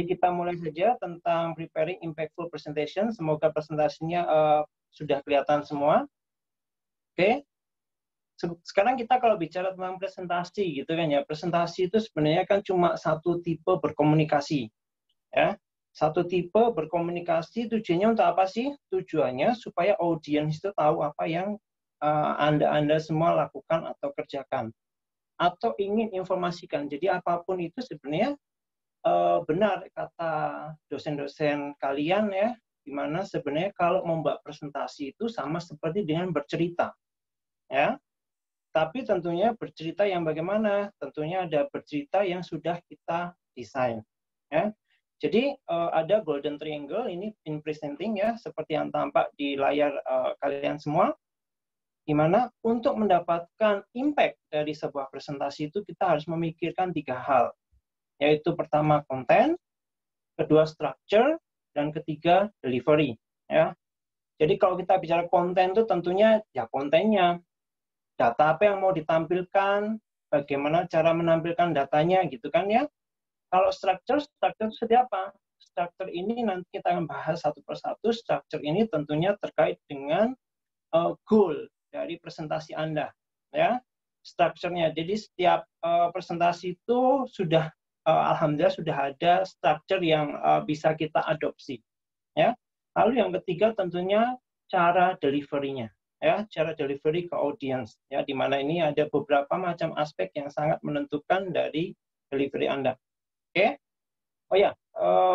kita mulai saja tentang preparing impactful presentation. Semoga presentasinya sudah kelihatan semua. Oke. Sekarang kita kalau bicara tentang presentasi gitu kan ya, presentasi itu sebenarnya kan cuma satu tipe berkomunikasi. Ya. Satu tipe berkomunikasi tujuannya untuk apa sih? Tujuannya supaya audiens itu tahu apa yang Anda semua lakukan atau kerjakan. Atau ingin informasikan. Jadi apapun itu sebenarnya benar kata dosen-dosen kalian ya, di mana sebenarnya kalau membuat presentasi itu sama seperti dengan bercerita. Ya. Tapi tentunya bercerita yang bagaimana? Tentunya ada bercerita yang sudah kita desain. Ya. Jadi ada golden triangle ini in presenting ya, seperti yang tampak di layar kalian semua. Di mana untuk mendapatkan impact dari sebuah presentasi itu kita harus memikirkan 3 hal. Yaitu pertama konten, kedua structure, dan ketiga delivery. Ya. Jadi kalau kita bicara konten itu tentunya ya kontennya, data apa yang mau ditampilkan, bagaimana cara menampilkan datanya gitu kan ya. Kalau structure seperti apa? Structure ini nanti kita akan bahas satu persatu. Structure ini tentunya terkait dengan goal dari presentasi Anda. Ya, structure-nya. Jadi setiap presentasi itu sudah alhamdulillah sudah ada structure yang bisa kita adopsi. Ya. Lalu yang ketiga tentunya cara delivery-nya. Ya, cara delivery ke audience. Ya, di mana ini ada beberapa macam aspek yang sangat menentukan dari delivery Anda. Oke? Oh ya,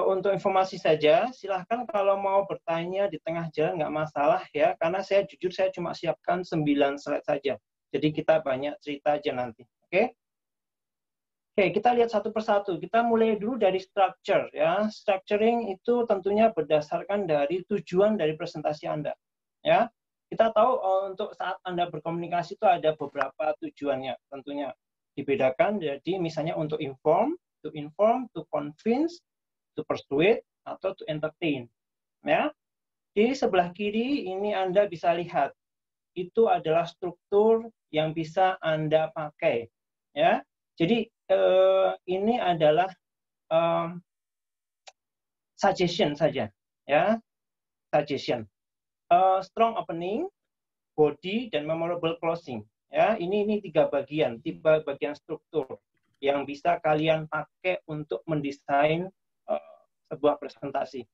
untuk informasi saja, silahkan kalau mau bertanya di tengah jalan nggak masalah ya, karena saya jujur saya cuma siapkan 9 slide saja. Jadi kita banyak cerita aja nanti. Oke? Oke, kita lihat satu persatu. Kita mulai dulu dari structure ya. Structuring itu tentunya berdasarkan dari tujuan dari presentasi Anda. Ya. Kita tahu untuk saat Anda berkomunikasi itu ada beberapa tujuannya. Tentunya dibedakan jadi misalnya untuk inform, to convince, to persuade, atau to entertain. Ya. Di sebelah kiri ini Anda bisa lihat itu adalah struktur yang bisa Anda pakai. Ya. Jadi ini adalah suggestion saja, ya, suggestion. Strong opening, body, dan memorable closing. Ya, ini 3 bagian, 3 bagian struktur yang bisa kalian pakai untuk mendesain sebuah presentasi.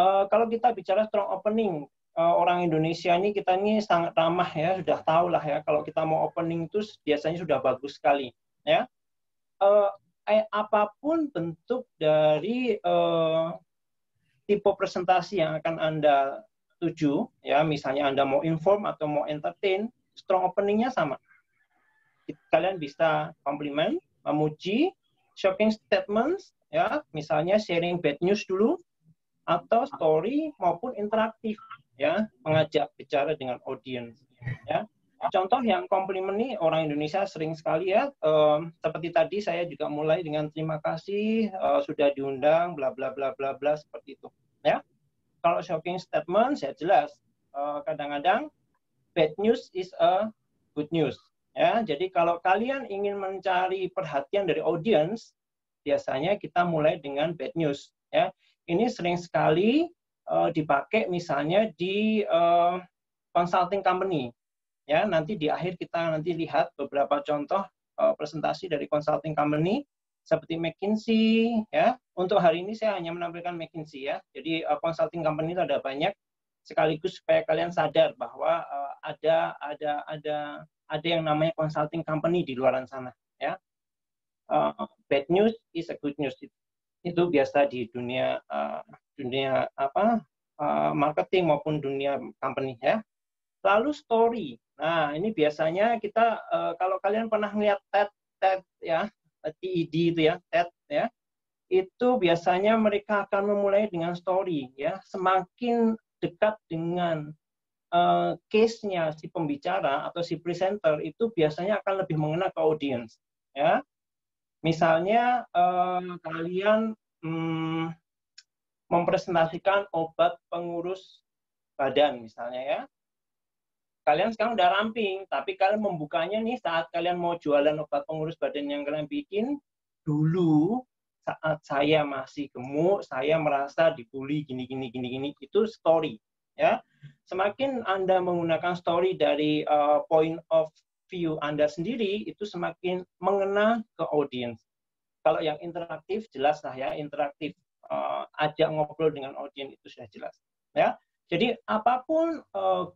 Kalau kita bicara strong opening, orang Indonesia ini kita ini sangat ramah ya, sudah tahu lah ya, kalau kita mau opening itu biasanya sudah bagus sekali, ya. Apapun bentuk dari tipe presentasi yang akan Anda tuju, ya misalnya Anda mau inform atau mau entertain, strong opening-nya sama. Kalian bisa komplimen, memuji, shocking statements, ya misalnya sharing bad news dulu, atau story maupun interaktif, ya mengajak bicara dengan audiens, ya. Contoh yang komplimen nih orang Indonesia sering sekali ya, seperti tadi saya juga mulai dengan terima kasih sudah diundang, bla bla bla bla bla seperti itu. Ya, kalau shocking statement saya jelas kadang-kadang bad news is a good news. Ya, jadi kalau kalian ingin mencari perhatian dari audiens, biasanya kita mulai dengan bad news. Ya, ini sering sekali dipakai misalnya di consulting company. Ya, nanti di akhir kita nanti lihat beberapa contoh presentasi dari consulting company seperti McKinsey ya. Untuk hari ini saya hanya menampilkan McKinsey ya. Jadi consulting company itu ada banyak, sekaligus supaya kalian sadar bahwa ada yang namanya consulting company di luar sana ya. Bad news is a good news, itu biasa di dunia marketing maupun dunia company ya. Lalu story. Nah, ini biasanya kita kalau kalian pernah melihat TED ya, TED itu ya, TED ya. Itu biasanya mereka akan memulai dengan story ya. Semakin dekat dengan case-nya si pembicara atau si presenter itu biasanya akan lebih mengena ke audiens ya. Misalnya kalian mempresentasikan obat pengurus badan misalnya ya. Kalian sekarang udah ramping, tapi kalian membukanya nih saat kalian mau jualan obat pengurus badan yang kalian bikin, dulu saat saya masih gemuk, saya merasa dibully gini, itu story. Ya, semakin Anda menggunakan story dari point of view Anda sendiri, itu semakin mengena ke audiens. Kalau yang interaktif, jelas lah ya, interaktif. Ajak ngobrol dengan audiens itu sudah jelas. Ya, jadi apapun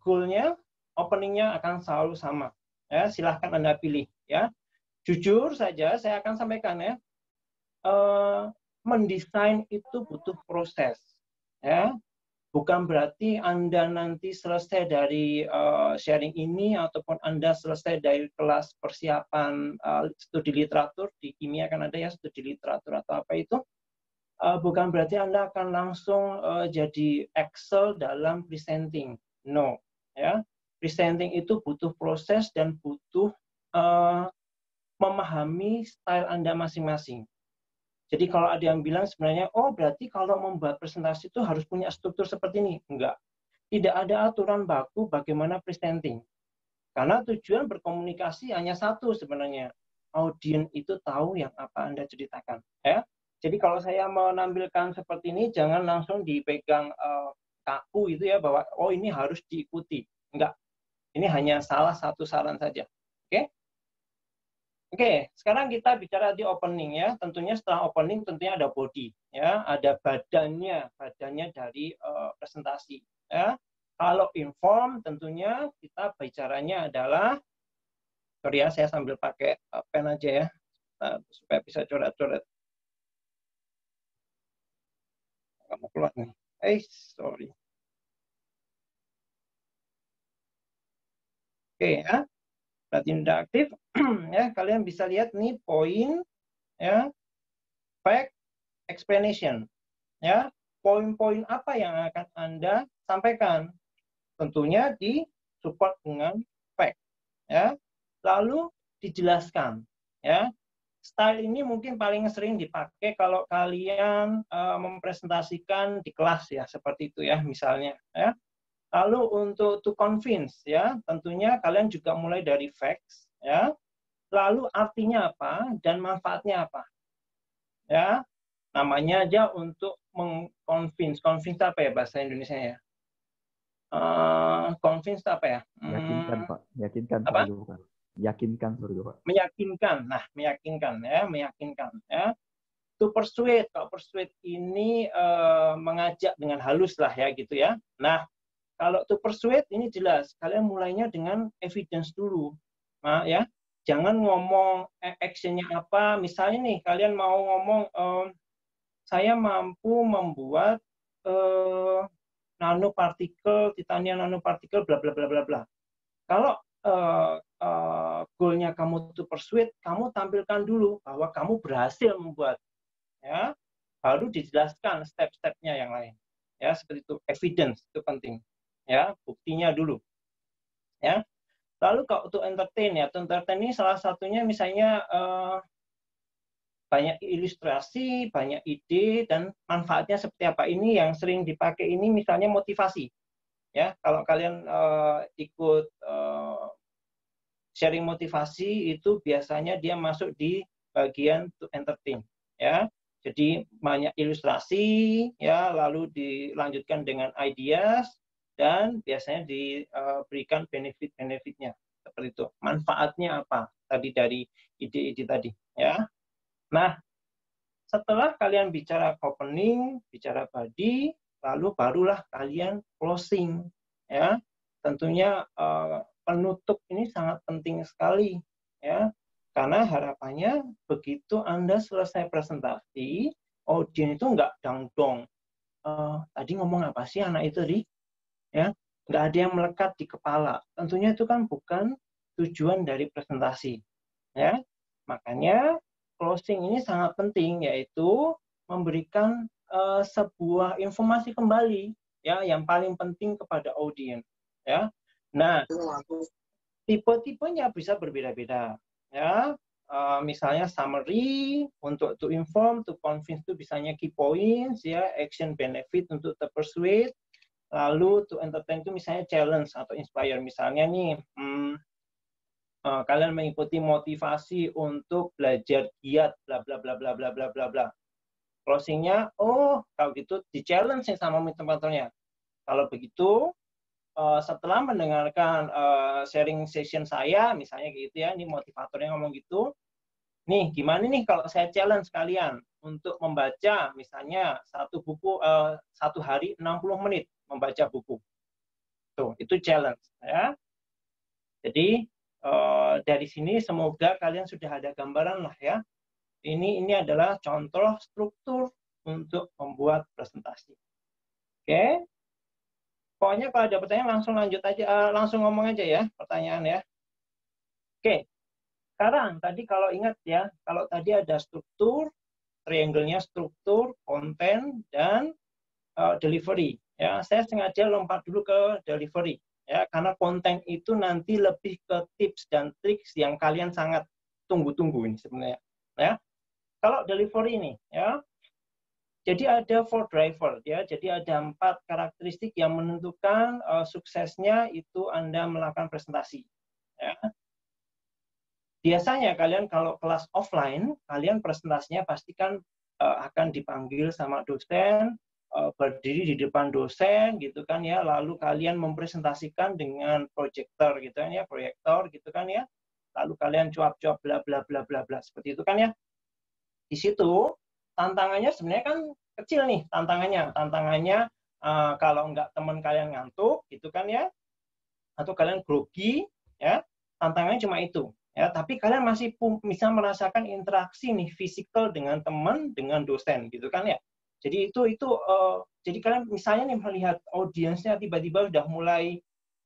goal-nya, opening-nya akan selalu sama. Ya, silahkan Anda pilih. Ya, jujur saja saya akan sampaikan ya, mendesain itu butuh proses. Ya, bukan berarti Anda nanti selesai dari sharing ini ataupun Anda selesai dari kelas persiapan studi literatur, di kimia kan ada ya studi literatur atau apa itu, bukan berarti Anda akan langsung jadi excel dalam presenting. No, ya. Presenting itu butuh proses dan butuh memahami style Anda masing-masing. Jadi kalau ada yang bilang sebenarnya, oh berarti kalau membuat presentasi itu harus punya struktur seperti ini. Enggak. Tidak ada aturan baku bagaimana presenting. Karena tujuan berkomunikasi hanya satu sebenarnya. Audiens itu tahu yang apa Anda ceritakan. Ya. Jadi kalau saya menampilkan seperti ini, jangan langsung dipegang kaku itu ya, bahwa oh ini harus diikuti. Enggak. Ini hanya salah satu saran saja. Oke? Oke, sekarang kita bicara di opening ya. Tentunya setelah opening tentunya ada body ya, ada badannya dari presentasi ya. Kalau inform tentunya kita bicaranya adalah, sorry ya saya sambil pakai pen aja ya supaya bisa coret-coret. Nggak mau keluar nih. Sorry. Oke ya. Berarti tidak aktif ya, kalian bisa lihat nih poin ya, fact, explanation ya, poin-poin apa yang akan Anda sampaikan, tentunya di support dengan fact ya, lalu dijelaskan ya. Style ini mungkin paling sering dipakai kalau kalian mempresentasikan di kelas ya, seperti itu ya misalnya ya. Lalu untuk to convince ya, tentunya kalian juga mulai dari facts ya, lalu artinya apa dan manfaatnya apa ya. Namanya aja untuk mengconvince. Convince apa ya bahasa Indonesia ya? Convince apa ya? Meyakinkan, Pak. Meyakinkan. Apa? Pak. Yakinkan, Pak. Meyakinkan. Nah, meyakinkan ya, meyakinkan ya. To persuade. Kalau persuade ini mengajak dengan halus lah ya gitu ya. Nah, kalau to persuade ini jelas, kalian mulainya dengan evidence dulu. Nah, ya. Jangan ngomong actionnya apa. Misalnya nih, kalian mau ngomong saya mampu membuat nanopartikel, titanium nanopartikel, bla bla bla bla bla. Kalau goalnya kamu to persuade, kamu tampilkan dulu bahwa kamu berhasil membuat, ya, baru dijelaskan step-stepnya yang lain, ya seperti itu. Evidence itu penting, ya, buktinya dulu, ya. Lalu kalau to entertain ya, to entertain ini salah satunya misalnya banyak ilustrasi, banyak ide, dan manfaatnya seperti apa. Ini yang sering dipakai ini misalnya motivasi. Ya, kalau kalian ikut sharing motivasi itu biasanya dia masuk di bagian to entertain. Ya, jadi banyak ilustrasi, ya, lalu dilanjutkan dengan ideas, dan biasanya diberikan benefit-benefitnya seperti itu. Manfaatnya apa tadi dari ide-ide tadi, ya. Nah, setelah kalian bicara opening, bicara body, lalu barulah kalian closing. Ya, tentunya penutup ini sangat penting sekali, ya, karena harapannya begitu Anda selesai presentasi, audiens itu nggak dangdong. Tadi ngomong apa sih anak itu, Ri? Ya, nggak ada yang melekat di kepala. Tentunya itu kan bukan tujuan dari presentasi. Ya, makanya closing ini sangat penting, yaitu memberikan sebuah informasi kembali ya yang paling penting kepada audiens ya. Nah, tipe-tipenya bisa berbeda-beda ya. Misalnya summary untuk to inform, to convince itu bisanya key points ya, action benefit untuk to persuade, lalu to entertain itu misalnya challenge atau inspire. Misalnya nih kalian mengikuti motivasi untuk belajar giat bla bla bla bla bla bla bla bla. Closingnya, oh kalau gitu di challenge sama motivatornya. Kalau begitu, setelah mendengarkan sharing session saya, misalnya gitu ya, ini motivatornya ngomong gitu, nih gimana nih kalau saya challenge kalian untuk membaca misalnya satu buku, satu hari 60 menit membaca buku. Tuh, itu challenge. Ya. Jadi, dari sini semoga kalian sudah ada gambaran lah ya. Ini adalah contoh struktur untuk membuat presentasi. Oke. Pokoknya kalau ada pertanyaan langsung lanjut aja, langsung ngomong aja ya pertanyaan ya. Oke. Sekarang tadi kalau ingat ya, kalau tadi ada struktur, triangle-nya struktur, konten, dan delivery. Ya, saya sengaja lompat dulu ke delivery. Ya, karena konten itu nanti lebih ke tips dan triks yang kalian sangat tunggu-tunggu ini sebenarnya. Ya, kalau delivery ini, ya, jadi ada 4 driver, ya, jadi ada 4 karakteristik yang menentukan suksesnya itu Anda melakukan presentasi. Ya. Biasanya kalian kalau kelas offline, kalian presentasinya pastikan akan dipanggil sama dosen, berdiri di depan dosen gitu kan ya, lalu kalian mempresentasikan dengan proyektor gitu kan ya, proyektor gitu kan ya, lalu kalian cuap-cuap bla bla bla bla bla seperti itu kan ya. Di situ tantangannya sebenarnya kan kecil nih, tantangannya kalau nggak teman kalian ngantuk gitu kan ya, atau kalian grogi ya, tantangannya cuma itu ya, tapi kalian masih bisa merasakan interaksi nih fisikal dengan teman, dengan dosen gitu kan ya. Jadi jadi kalian misalnya nih melihat audiensnya tiba-tiba udah mulai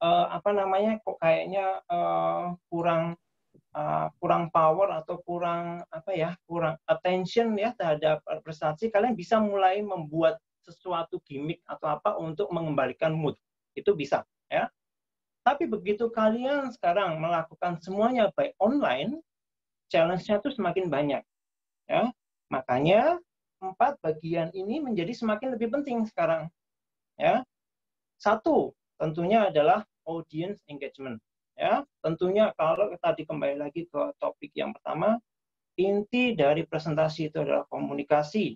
apa namanya, kok kayaknya kurang power atau kurang apa ya, kurang attention ya terhadap presentasi, kalian bisa mulai membuat sesuatu gimmick atau apa untuk mengembalikan mood. Itu bisa ya. Tapi begitu kalian sekarang melakukan semuanya by online, challenge-nya itu semakin banyak. Ya. Makanya 4 bagian ini menjadi semakin lebih penting sekarang. Ya. 1, tentunya adalah audience engagement. Ya. Tentunya kalau tadi kembali lagi ke topik yang pertama, inti dari presentasi itu adalah komunikasi.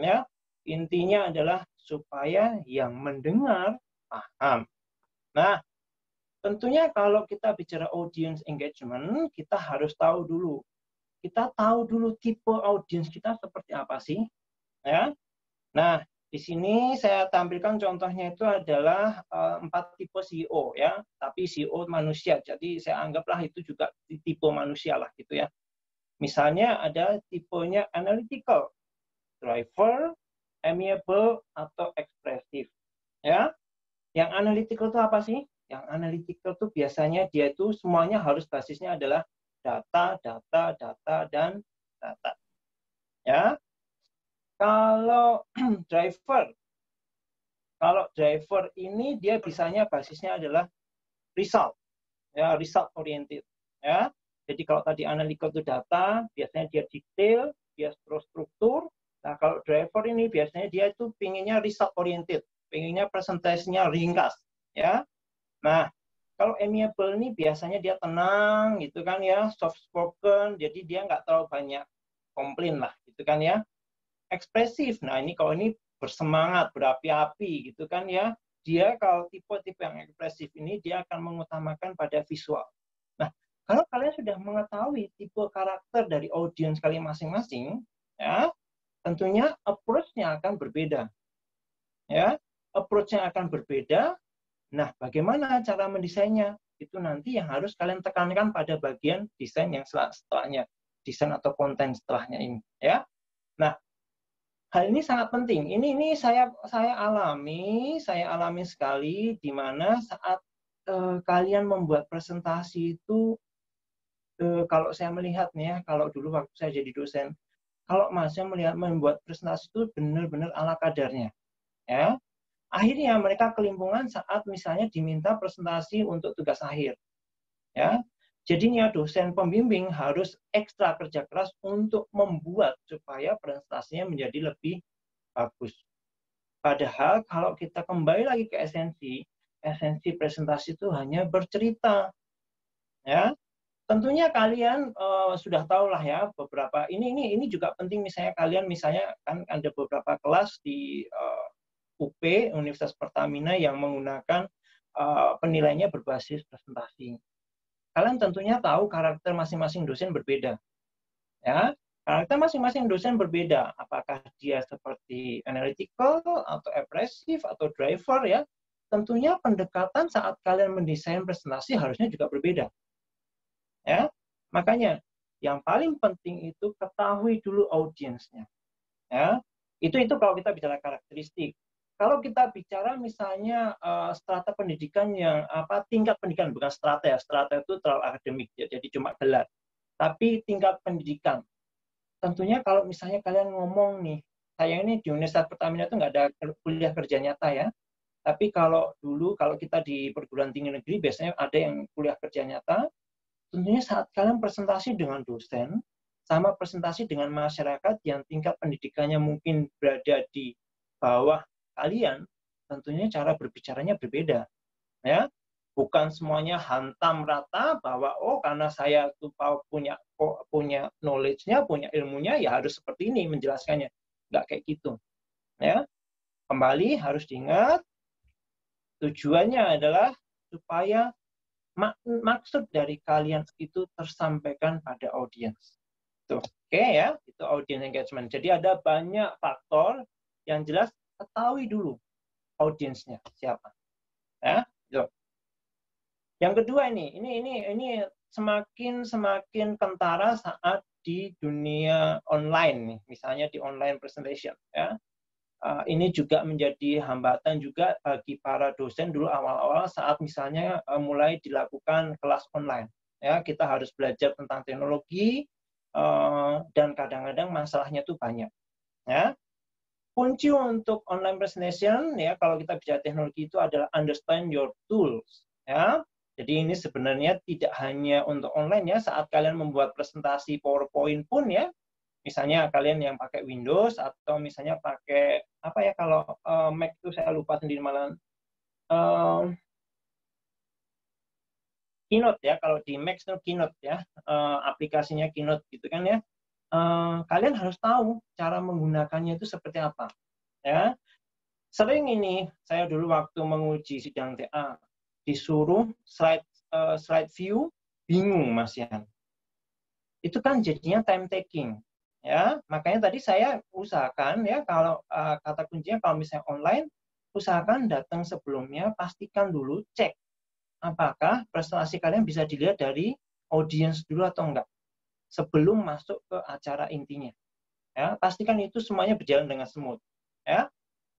Ya. Intinya adalah supaya yang mendengar paham. Nah, tentunya kalau kita bicara audience engagement, kita harus tahu dulu. Kita tahu dulu tipe audience kita seperti apa sih, ya. Nah, di sini saya tampilkan contohnya itu adalah 4 tipe CEO ya, tapi CEO manusia. Jadi saya anggaplah itu juga tipe manusia lah gitu ya. Misalnya ada tipenya analytical, driver, amiable atau ekspresif. Ya. Yang analytical itu apa sih? Yang analytical itu biasanya dia itu semuanya harus basisnya adalah data, data, data, dan data. Ya, kalau driver ini dia bisanya basisnya adalah result, ya result oriented. Ya, jadi kalau tadi analytical itu data, biasanya dia detail, dia struktur. Nah, kalau driver ini biasanya dia itu pinginnya result oriented, pinginnya presentasinya ringkas. Ya, nah, kalau amiable ini biasanya dia tenang gitu kan ya, soft spoken, jadi dia nggak terlalu banyak komplain lah gitu kan ya. Ekspresif, nah ini kalau ini bersemangat, berapi-api gitu kan ya. Dia kalau tipe-tipe yang ekspresif ini dia akan mengutamakan pada visual. Nah, kalau kalian sudah mengetahui tipe karakter dari audiens kalian masing-masing, ya, tentunya approach-nya akan berbeda. Ya, approach-nya akan berbeda. Nah, bagaimana cara mendesainnya? Itu nanti yang harus kalian tekankan pada bagian desain yang setelahnya, desain atau konten setelahnya ini, ya. Nah, hal ini sangat penting. Ini saya alami sekali di mana saat kalian membuat presentasi itu, kalau saya melihat nih ya, kalau dulu waktu saya jadi dosen, kalau masih membuat presentasi itu benar-benar ala kadarnya, ya. Akhirnya mereka kelimpungan saat misalnya diminta presentasi untuk tugas akhir. Ya. Jadinya dosen pembimbing harus ekstra kerja keras untuk membuat supaya presentasinya menjadi lebih bagus. Padahal kalau kita kembali lagi ke esensi presentasi itu hanya bercerita. Ya. tentunya kalian sudah tahu lah ya beberapa ini juga penting, misalnya kalian kan ada beberapa kelas di UP Universitas Pertamina yang menggunakan penilaiannya berbasis presentasi. Kalian tentunya tahu karakter masing-masing dosen berbeda, ya. Karakter masing-masing dosen berbeda. Apakah dia seperti analytical atau ekspresif atau driver, ya. Tentunya pendekatan saat kalian mendesain presentasi harusnya juga berbeda. Ya, makanya yang paling penting itu ketahui dulu audiensnya. Ya, itu kalau kita bicara karakteristik. Kalau kita bicara misalnya strata pendidikan yang tingkat pendidikan, bukan strata ya, strata itu terlalu akademik ya, jadi cuma gelar. Tapi tingkat pendidikan. Tentunya kalau misalnya kalian ngomong nih, saya ini di Universitas Pertamina itu nggak ada kuliah kerja nyata ya. Tapi kalau kita di perguruan tinggi negeri biasanya ada yang kuliah kerja nyata. Tentunya saat kalian presentasi dengan dosen, sama presentasi dengan masyarakat yang tingkat pendidikannya mungkin berada di bawah kalian, tentunya cara berbicaranya berbeda. Ya, bukan semuanya hantam rata bahwa karena saya tuh punya knowledge-nya, punya ilmunya, ya harus seperti ini menjelaskannya. Nggak kayak gitu. Ya, kembali harus diingat tujuannya adalah supaya maksud dari kalian itu tersampaikan pada audiens. Oke ya, itu audience engagement. Jadi ada banyak faktor yang jelas, ketahui dulu audiensnya siapa. Ya, gitu. Yang kedua ini semakin kentara saat di dunia online nih, misalnya di online presentation ya. Ini juga menjadi hambatan juga bagi para dosen dulu awal-awal saat misalnya mulai dilakukan kelas online. Ya, kita harus belajar tentang teknologi dan kadang-kadang masalahnya itu banyak. Ya. Kunci untuk online presentation ya, kalau kita bicara teknologi itu adalah understand your tools. Ya. Jadi ini sebenarnya tidak hanya untuk online ya, saat kalian membuat presentasi PowerPoint pun ya, misalnya kalian yang pakai Windows atau misalnya pakai apa ya, kalau Mac itu saya lupa sendiri malah Keynote ya, kalau di Mac itu Keynote ya, aplikasinya Keynote gitu kan ya. Kalian harus tahu cara menggunakannya itu seperti apa ya. Sering ini saya dulu waktu menguji sidang TA disuruh slide view, bingung Mas Yan. Itu kan jadinya time taking ya. Makanya tadi saya usahakan ya, kalau kata kuncinya kalau misalnya online, usahakan datang sebelumnya, pastikan dulu, cek apakah presentasi kalian bisa dilihat dari audiens dulu atau enggak sebelum masuk ke acara intinya. Ya, pastikan itu semuanya berjalan dengan smooth. Ya.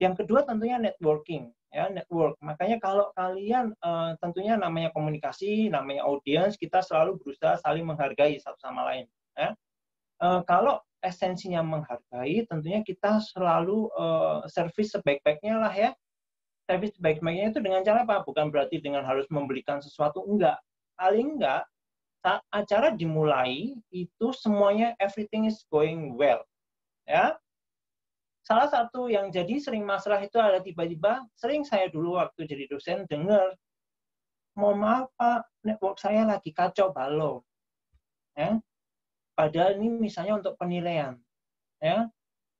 Yang kedua tentunya networking, ya, network. Makanya kalau kalian tentunya namanya komunikasi, namanya audiens, kita selalu berusaha saling menghargai satu sama lain. Ya. Kalau esensinya menghargai, tentunya kita selalu servis sebaik-baiknya lah ya. Servis sebaik-baiknya itu dengan cara apa? Bukan berarti dengan harus membelikan sesuatu, enggak. Paling enggak, saat acara dimulai, itu semuanya everything is going well. Ya. Salah satu yang jadi sering masalah itu adalah tiba-tiba, sering saya dulu waktu jadi dosen dengar, mohon maaf Pak, network saya lagi kacau balau. Ya. Padahal ini misalnya untuk penilaian. Ya.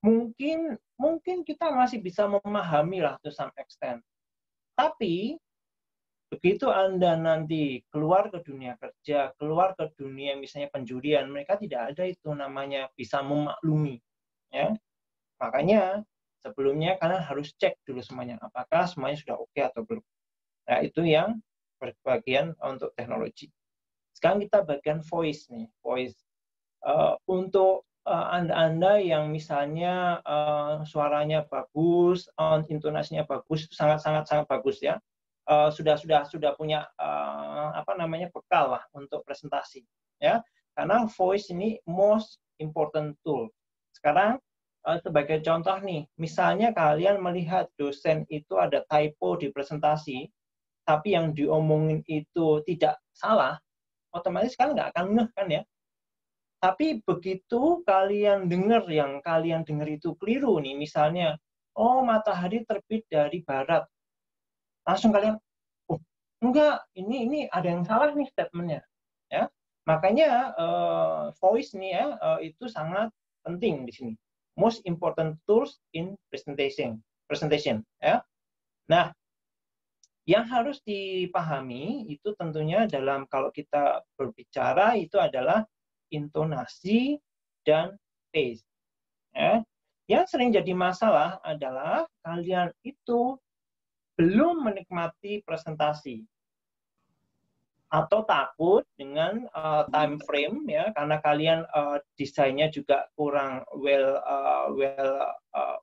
Mungkin kita masih bisa memahami lah to some extent. Tapi begitu Anda nanti keluar ke dunia kerja, keluar ke dunia misalnya penjurian, mereka tidak ada itu namanya bisa memaklumi. Ya. Makanya sebelumnya kalian harus cek dulu semuanya, apakah semuanya sudah oke atau belum. Nah, itu yang bagian untuk teknologi. Sekarang kita bagian voice nih, voice. Untuk Anda yang misalnya suaranya bagus, intonasinya bagus, itu sangat bagus ya. Sudah punya bekal lah untuk presentasi ya. Karena voice ini most important tool. Sekarang sebagai contoh nih, misalnya kalian melihat dosen itu ada typo di presentasi, tapi yang diomongin itu tidak salah, otomatis kalian nggak akan ngeh kan ya. Tapi begitu kalian dengar yang kalian dengar itu keliru nih, misalnya, matahari terbit dari barat, langsung kalian, enggak, ini ada yang salah nih statementnya, ya. Makanya voice nih ya itu sangat penting di sini. Most important tools in presentation ya. Nah, yang harus dipahami itu tentunya dalam kalau kita berbicara itu adalah intonasi dan pace. Ya. Yang sering jadi masalah adalah kalian itu belum menikmati presentasi atau takut dengan time frame ya karena kalian desainnya juga kurang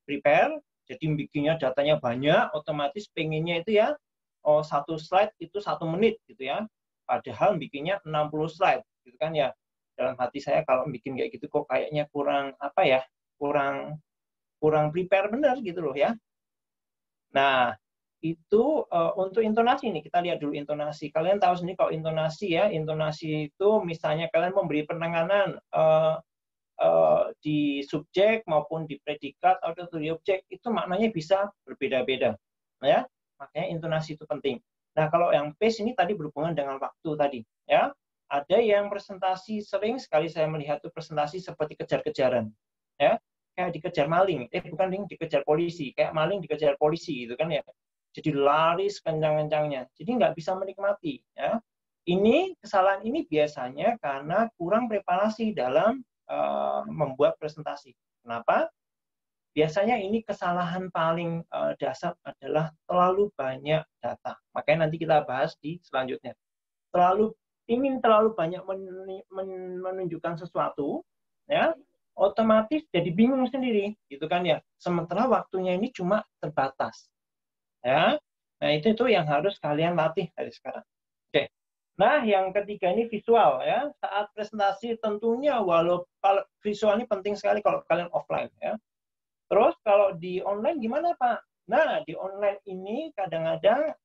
prepare, jadi bikinnya datanya banyak, otomatis pengennya itu ya satu slide itu 1 menit gitu ya, padahal bikinnya 60 slide gitu kan ya. Dalam hati saya kalau bikin kayak gitu kok kayaknya kurang apa ya, kurang prepare bener gitu loh ya. Nah, itu untuk intonasi nih, kita lihat dulu intonasi. Kalian tahu sendiri kalau intonasi ya, intonasi itu misalnya kalian memberi penekanan di subjek maupun di predikat atau di objek, itu maknanya bisa berbeda-beda. Ya, makanya intonasi itu penting. Nah, kalau yang pace ini tadi berhubungan dengan waktu tadi. Ya, ada yang presentasi sering sekali saya melihat itu presentasi seperti kejar-kejaran. Ya, kayak dikejar maling. Bukan dikejar polisi, kayak maling dikejar polisi gitu kan ya. Jadi lari sekencang-kencangnya, jadi nggak bisa menikmati. Ya. Ini kesalahan ini biasanya karena kurang preparasi dalam membuat presentasi. Kenapa? Biasanya ini kesalahan paling dasar adalah terlalu banyak data. Makanya nanti kita bahas di selanjutnya. Ingin terlalu banyak menunjukkan sesuatu, ya otomatis jadi bingung sendiri, gitu kan ya. Sementara waktunya ini cuma terbatas. Ya, nah itu yang harus kalian latih dari sekarang. Oke. Nah, yang ketiga ini visual ya. Saat presentasi tentunya kalau visual ini penting sekali kalau kalian offline ya. Terus kalau di online gimana Pak? Nah, di online ini kadang-kadang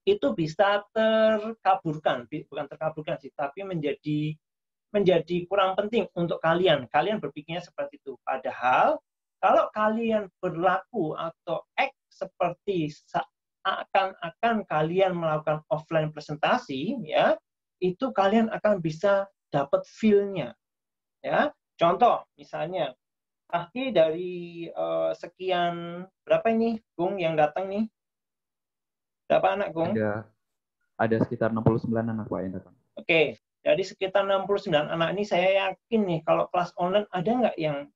itu bisa terkaburkan, bukan terkaburkan sih, tapi menjadi kurang penting untuk kalian. Kalian berpikirnya seperti itu. Padahal kalau kalian berlaku atau act seperti seakan-akan kalian melakukan offline presentasi, ya, itu kalian akan bisa dapat feel-nya. Ya, contoh misalnya, pasti dari sekian berapa ini, Gung yang datang nih? Berapa anak, Gung? Ada sekitar 69 anak Pak yang datang. Oke, dari sekitar 69 anak ini saya yakin nih kalau kelas online ada nggak yang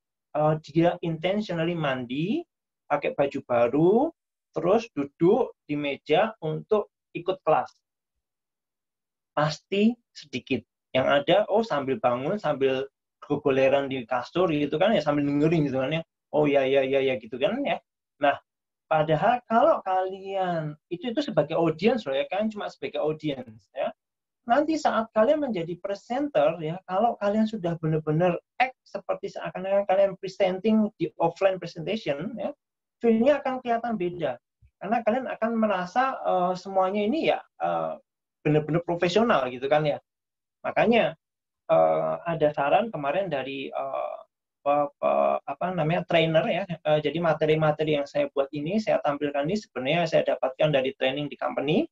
dia intentionally mandi, pakai baju baru, terus duduk di meja untuk ikut kelas? Pasti sedikit. Yang ada, sambil bangun, sambil gogoleran di kasur gitu kan ya, sambil dengerin gitu kan ya. Oh ya gitu kan ya. Nah, padahal kalau kalian itu sebagai audience loh ya, kan cuma sebagai audience ya. Nanti saat kalian menjadi presenter ya, kalau kalian sudah benar-benar act seperti seakan-akan kalian presenting di offline presentation ya, feel-nya akan kelihatan beda. Karena kalian akan merasa semuanya ini ya benar-benar profesional gitu kan ya. Makanya ada saran kemarin dari trainer ya. Jadi materi-materi yang saya buat ini, saya tampilkan ini sebenarnya saya dapatkan dari training di company.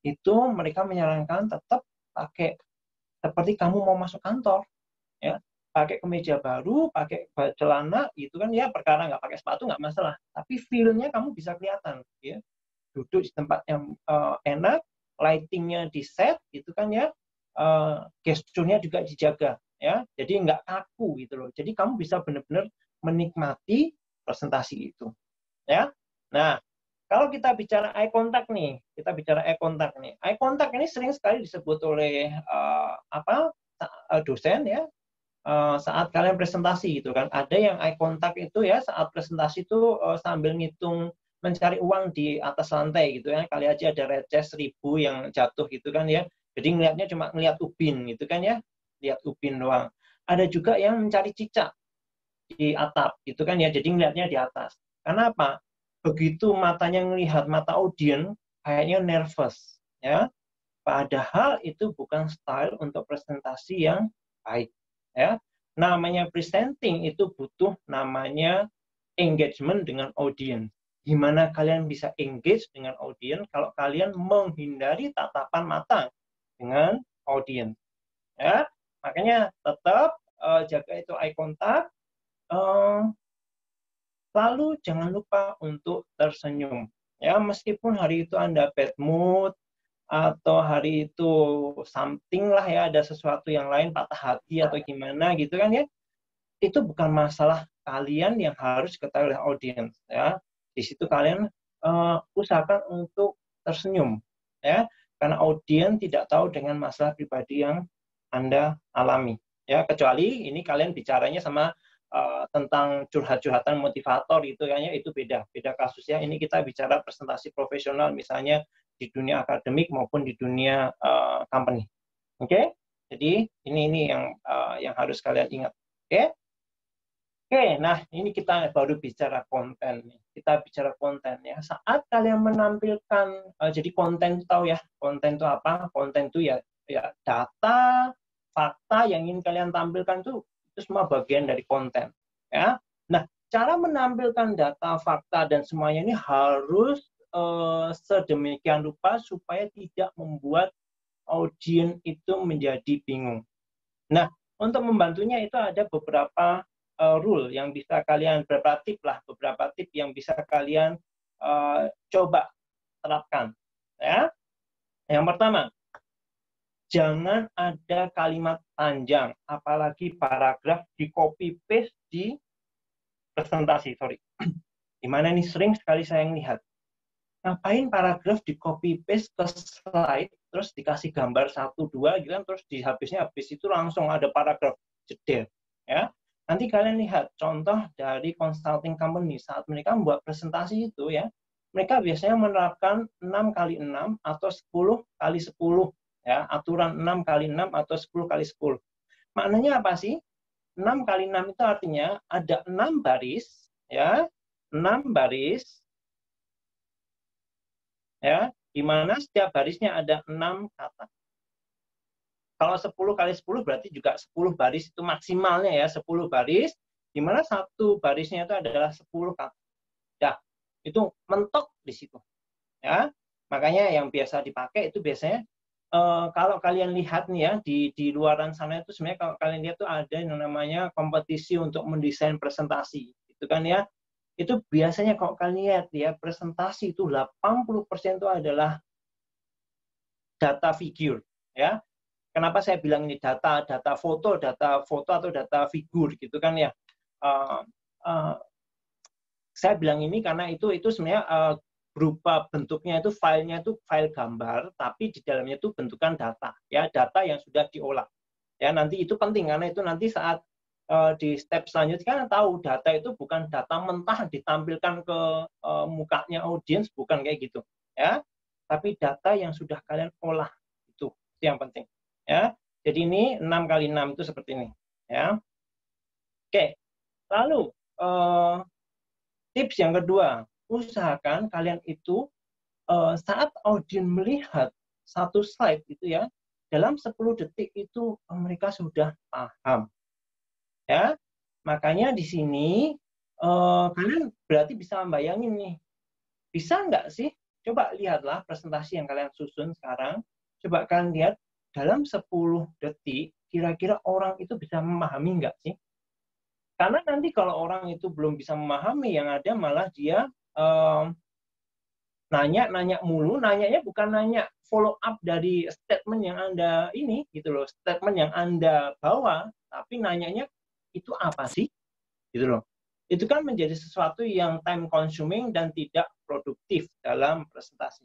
Itu mereka menyarankan tetap pakai seperti kamu mau masuk kantor, ya, pakai kemeja baru, pakai celana, itu kan ya perkara nggak pakai sepatu nggak masalah, tapi feel-nya kamu bisa kelihatan, ya, duduk di tempat yang enak, lighting-nya di set, itu kan ya, gesturnya juga dijaga, ya, jadi nggak kaku gitu loh, jadi kamu bisa benar-benar menikmati presentasi itu, ya. Nah, kalau kita bicara eye contact nih, eye contact ini sering sekali disebut oleh dosen ya, saat kalian presentasi gitu kan. Ada yang eye contact itu ya saat presentasi itu sambil ngitung mencari uang di atas lantai gitu ya. Kali aja ada receh 1000 yang jatuh gitu kan ya. Jadi ngelihatnya cuma ngelihat ubin gitu kan ya, lihat ubin doang. Ada juga yang mencari cicak di atap gitu kan ya. Jadi ngelihatnya di atas. Karena apa? Begitu matanya melihat mata audien kayaknya nervous ya, padahal itu bukan style untuk presentasi yang baik ya. Namanya presenting itu butuh namanya engagement dengan audiens. Gimana kalian bisa engage dengan audiens kalau kalian menghindari tatapan mata dengan audiens. Ya, makanya tetap jaga itu eye contact. Lalu jangan lupa untuk tersenyum. Ya, meskipun hari itu Anda bad mood atau hari itu something lah ya, ada sesuatu yang lain, patah hati atau gimana gitu kan ya, itu bukan masalah kalian yang harus ketahui oleh audiens ya. Di situ kalian usahakan untuk tersenyum ya, karena audiens tidak tahu dengan masalah pribadi yang Anda alami ya, kecuali ini kalian bicaranya sama tentang curhat-curhatan motivator itu kayaknya itu beda kasusnya. Ini kita bicara presentasi profesional misalnya di dunia akademik maupun di dunia company. Oke? Jadi ini yang harus kalian ingat. Oke? Oke, nah ini kita baru bicara konten. Kita bicara konten ya. Saat kalian menampilkan, jadi konten tahu ya, konten itu apa? Konten itu ya data, fakta yang ingin kalian tampilkan itu semua bagian dari konten. Ya. Nah, cara menampilkan data, fakta dan semuanya ini harus sedemikian rupa supaya tidak membuat audiens itu menjadi bingung. Nah, untuk membantunya itu ada beberapa rule yang bisa kalian, beberapa tip yang bisa kalian coba terapkan. Ya. Yang pertama, jangan ada kalimat panjang, apalagi paragraf di copy paste di presentasi. Gimana nih, sering sekali saya lihat. Ngapain paragraf di copy paste ke slide, terus dikasih gambar 1, 2 gitu kan, terus habis itu langsung ada paragraf jeder. Ya. Nanti kalian lihat contoh dari consulting company saat mereka membuat presentasi itu ya, mereka biasanya menerapkan 6x6 atau 10x10 ya, aturan 6x6 atau 10x10. Maknanya apa sih? 6x6 itu artinya ada 6 baris ya, 6 baris ya, di mana setiap barisnya ada 6 kata. Kalau 10x10 berarti juga 10 baris itu maksimalnya ya, 10 baris, di mana satu barisnya itu adalah 10 kata. Ya, itu mentok di situ. Ya, makanya yang biasa dipakai itu biasanya kalau kalian lihat nih ya di luaran sana itu sebenarnya kalau kalian lihat tuh ada yang namanya kompetisi untuk mendesain presentasi, itu kan ya. Itu biasanya kalau kalian lihat ya presentasi itu 80% itu adalah data figure ya. Kenapa saya bilang ini data foto atau data figur gitu kan ya. Saya bilang ini karena itu sebenarnya berupa bentuknya itu filenya itu file gambar, tapi di dalamnya itu bentukan data ya, data yang sudah diolah. Ya, nanti itu penting karena itu nanti saat di step selanjutnya kan tahu data itu bukan data mentah ditampilkan ke mukanya audiens, bukan kayak gitu ya. Tapi data yang sudah kalian olah itu yang penting. Ya, jadi ini 6x6 itu seperti ini. Ya, oke. Lalu tips yang kedua, usahakan kalian itu saat audiens melihat satu slide itu ya, dalam 10 detik itu mereka sudah paham. Ya, makanya di sini kalian berarti bisa membayangin nih, bisa nggak sih? Coba lihatlah presentasi yang kalian susun sekarang. Coba kalian lihat dalam 10 detik, kira-kira orang itu bisa memahami nggak sih? Karena nanti kalau orang itu belum bisa memahami, yang ada malah dia nanya mulu, nanyanya bukan nanya follow up dari statement yang Anda ini, gitu loh, statement yang Anda bawa, tapi nanyanya itu apa sih? Gitu loh. Itu kan menjadi sesuatu yang time consuming dan tidak produktif dalam presentasi.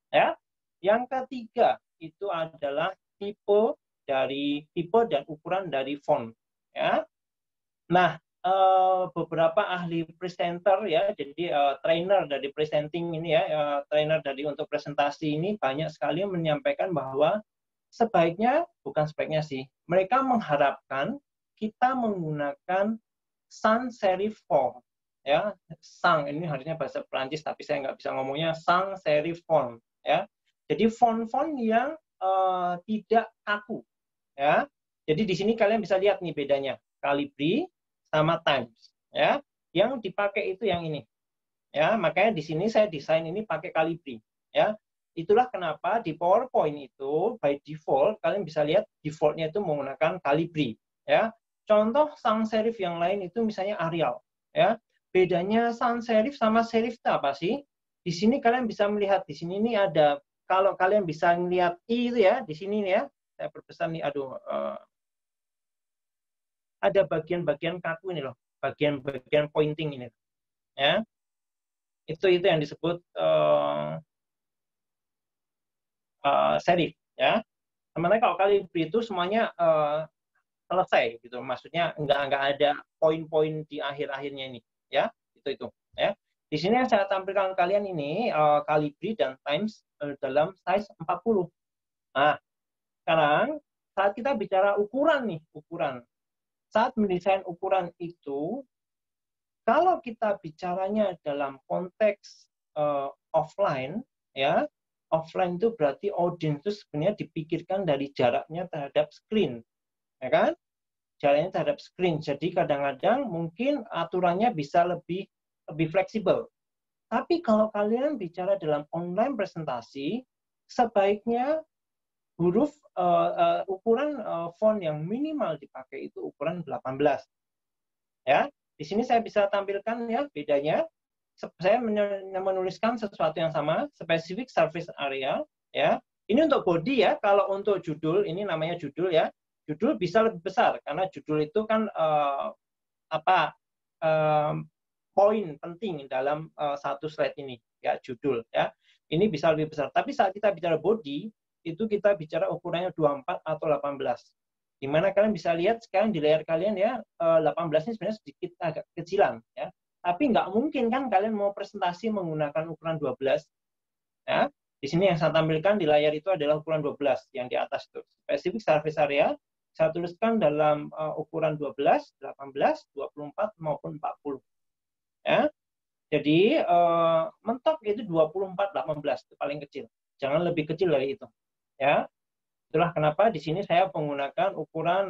Ya. Yang ketiga itu adalah tipe dan ukuran dari font. Ya. Nah, beberapa ahli presenter ya, jadi trainer dari presenting ini ya, trainer dari untuk presentasi ini banyak sekali menyampaikan bahwa bukan sebaiknya sih, mereka mengharapkan kita menggunakan sans serif font ya, sans ini harusnya bahasa Perancis tapi saya nggak bisa ngomongnya, sans serif font ya, jadi font-font yang tidak kaku ya. Jadi di sini kalian bisa lihat nih bedanya Calibri sama Times ya. Yang dipakai itu yang ini ya, makanya di sini saya desain ini pakai Calibri ya. itulah kenapa di PowerPoint itu by default kalian bisa lihat defaultnya itu menggunakan Calibri. Ya, contoh sans serif yang lain itu misalnya Arial. Ya, bedanya sans serif sama serif itu apa sih? Di sini kalian bisa melihat di sini ini ada, kalau kalian bisa melihat i itu ya di sini ya. Saya perbesar nih, aduh, ada bagian-bagian kaku ini loh, bagian-bagian pointing ini. Ya, itu yang disebut serif. Ya, sementara kalau Calibri itu semuanya selesai gitu, maksudnya nggak ada poin-poin di akhir-akhirnya ini. Ya, itu. Ya. Di sini yang saya tampilkan kalian ini Calibri dan Times dalam size 40. Nah, sekarang saat kita bicara ukuran nih, saat mendesain ukuran itu, kalau kita bicaranya dalam konteks offline, ya, offline itu berarti audiens itu sebenarnya dipikirkan dari jaraknya terhadap screen, ya kan? Jaraknya terhadap screen. Jadi kadang-kadang mungkin aturannya bisa lebih fleksibel. Tapi kalau kalian bicara dalam online presentasi, sebaiknya huruf ukuran font yang minimal dipakai itu ukuran 18. Ya, di sini saya bisa tampilkan ya bedanya. Saya menuliskan sesuatu yang sama, specific surface area. Ya, ini untuk body ya. Kalau untuk judul, ini namanya judul ya. Judul bisa lebih besar karena judul itu kan poin penting dalam satu slide ini ya, judul ya. Ini bisa lebih besar. Tapi saat kita bicara body, itu kita bicara ukurannya 24 atau 18. Dimana kalian bisa lihat sekarang di layar kalian ya, 18 ini sebenarnya sedikit agak kecilan ya. Tapi nggak mungkin kan kalian mau presentasi menggunakan ukuran 12 ya. Di sini yang saya tampilkan di layar itu adalah ukuran 12 yang di atas itu. Specific surface area saya tuliskan dalam ukuran 12, 18, 24 maupun 40. Ya. Jadi mentok itu 24 18 itu paling kecil. Jangan lebih kecil dari itu. Ya. Itulah kenapa di sini saya menggunakan ukuran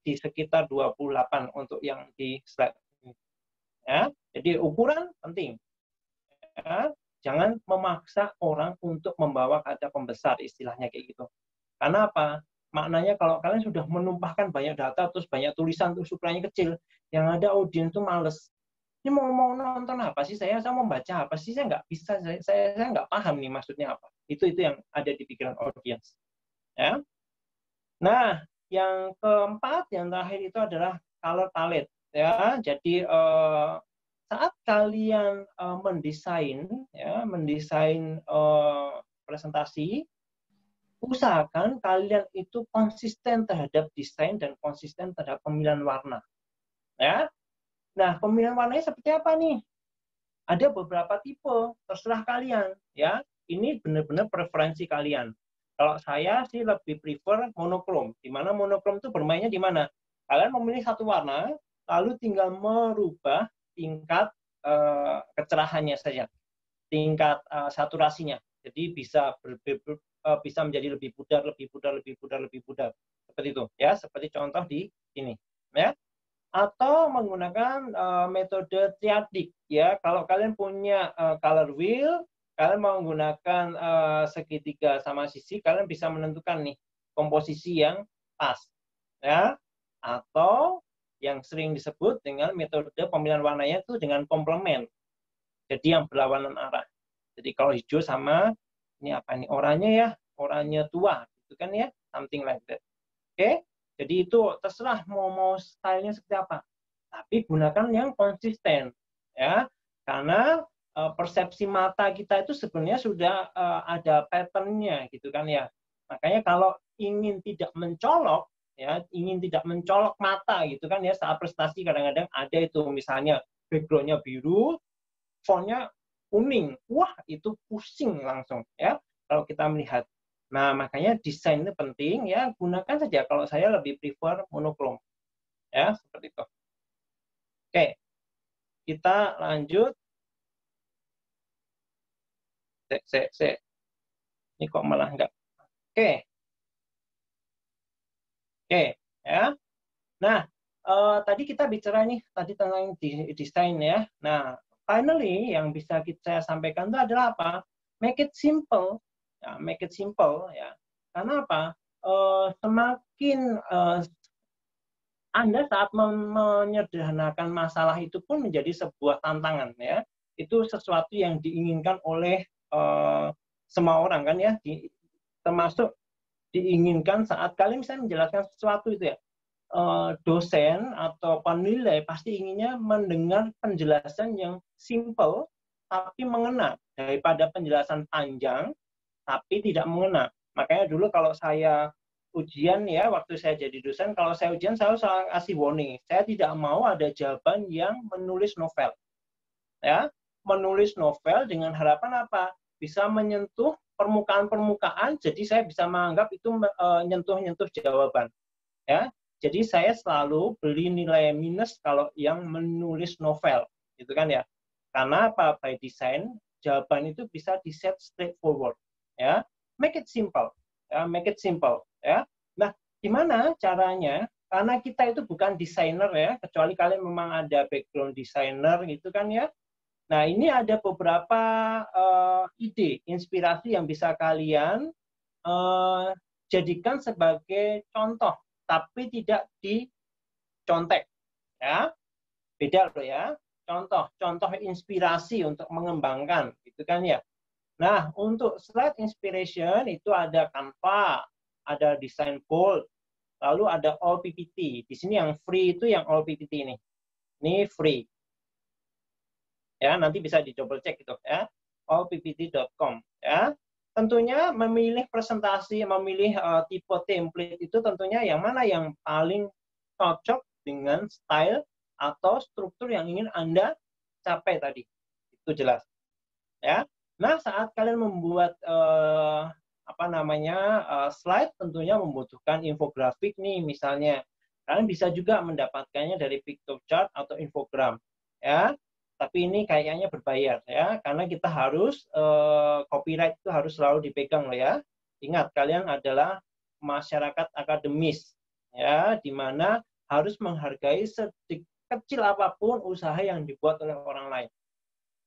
di sekitar 28 untuk yang di slide ini. Ya. Jadi ukuran penting. Ya. Jangan memaksa orang untuk membawa kaca pembesar, istilahnya kayak gitu. Karena apa? Maknanya kalau kalian sudah menumpahkan banyak data, terus banyak tulisan, terus ukurannya kecil, yang ada audiens itu males. Ini mau nonton apa sih saya mau baca apa sih, saya nggak bisa, saya nggak paham nih maksudnya apa. Itu yang ada di pikiran audiens. Ya. Nah, yang keempat, yang terakhir itu adalah color palette. Ya, jadi saat kalian mendesain presentasi, usahakan kalian itu konsisten terhadap desain dan konsisten terhadap pemilihan warna. Ya. Nah, pemilihan warnanya seperti apa nih? Ada beberapa tipe, terserah kalian. Ya, ini benar-benar preferensi kalian. Kalau saya sih lebih prefer monokrom. Di mana monokrom itu bermainnya di mana? Kalian memilih satu warna, lalu tinggal merubah tingkat kecerahannya saja, tingkat saturasinya. Jadi bisa menjadi lebih pudar, seperti itu. Ya, seperti contoh di sini. Ya. Atau menggunakan metode triadik ya. Kalau kalian punya color wheel, kalian menggunakan segitiga sama sisi, kalian bisa menentukan nih komposisi yang pas ya. Atau yang sering disebut dengan metode pemilihan warnanya itu dengan komplement, jadi yang berlawanan arah. Jadi kalau hijau sama ini apa nih, oranye tua gitu kan ya, something like that. Oke. Jadi itu terserah mau stylenya seperti apa. Tapi gunakan yang konsisten. Ya. Karena persepsi mata kita itu sebenarnya sudah ada pattern-nya gitu kan ya. Makanya kalau ingin tidak mencolok mata gitu kan ya, saat prestasi kadang-kadang ada itu misalnya background-nya biru, font-nya kuning. Wah, itu pusing langsung ya kalau kita melihat. Nah, makanya desain itu penting ya, gunakan saja. Kalau saya lebih prefer monokrom. Ya, seperti itu. Oke. Kita lanjut. Ini kok malah enggak. Oke. Ya. Nah, tadi kita bicara nih tadi tentang desain ya. Nah, finally yang bisa saya sampaikan itu adalah apa? make it simple, ya, make it simple ya. Karena apa? Semakin Anda saat menyederhanakan masalah itu pun menjadi sebuah tantangan ya. Itu sesuatu yang diinginkan oleh semua orang kan ya, termasuk diinginkan saat kalian misalnya menjelaskan sesuatu itu ya. Dosen atau penilai pasti inginnya mendengar penjelasan yang simple tapi mengena daripada penjelasan panjang tapi tidak mengena. Makanya dulu kalau saya ujian ya, waktu saya jadi dosen, kalau saya ujian saya selalu kasih warning. Saya tidak mau ada jawaban yang menulis novel. Ya, menulis novel dengan harapan apa? Bisa menyentuh permukaan-permukaan, jadi saya bisa menganggap itu nyentuh-nyentuh jawaban. Ya, jadi saya selalu beli nilai minus kalau yang menulis novel, gitu kan ya. Karena apa? By design jawaban itu bisa di set straightforward. Ya, make it simple. Ya, make it simple. Ya, nah gimana caranya? Karena kita itu bukan desainer ya, kecuali kalian memang ada background desainer gitu kan ya. Nah ini ada beberapa ide, inspirasi yang bisa kalian jadikan sebagai contoh, tapi tidak dicontek. Ya, beda loh ya. Contoh inspirasi untuk mengembangkan, gitu kan ya. Nah, untuk slide inspiration itu ada Canva, ada Design Bold, lalu ada All PPT. Di sini yang free itu yang All PPT ini. Ini free. Ya, nanti bisa di double check itu ya. allppt.com ya. Tentunya memilih presentasi, memilih tipe template itu tentunya yang mana yang paling cocok dengan style atau struktur yang ingin Anda capai tadi. Itu jelas. Ya. Nah, saat kalian membuat slide tentunya membutuhkan infografik nih misalnya. Kalian bisa juga mendapatkannya dari picture chart atau infogram. Ya. Tapi ini kayaknya berbayar ya, karena kita harus copyright itu harus selalu dipegang loh ya. Ingat, kalian adalah masyarakat akademis ya, di mana harus menghargai sekecil apapun usaha yang dibuat oleh orang lain.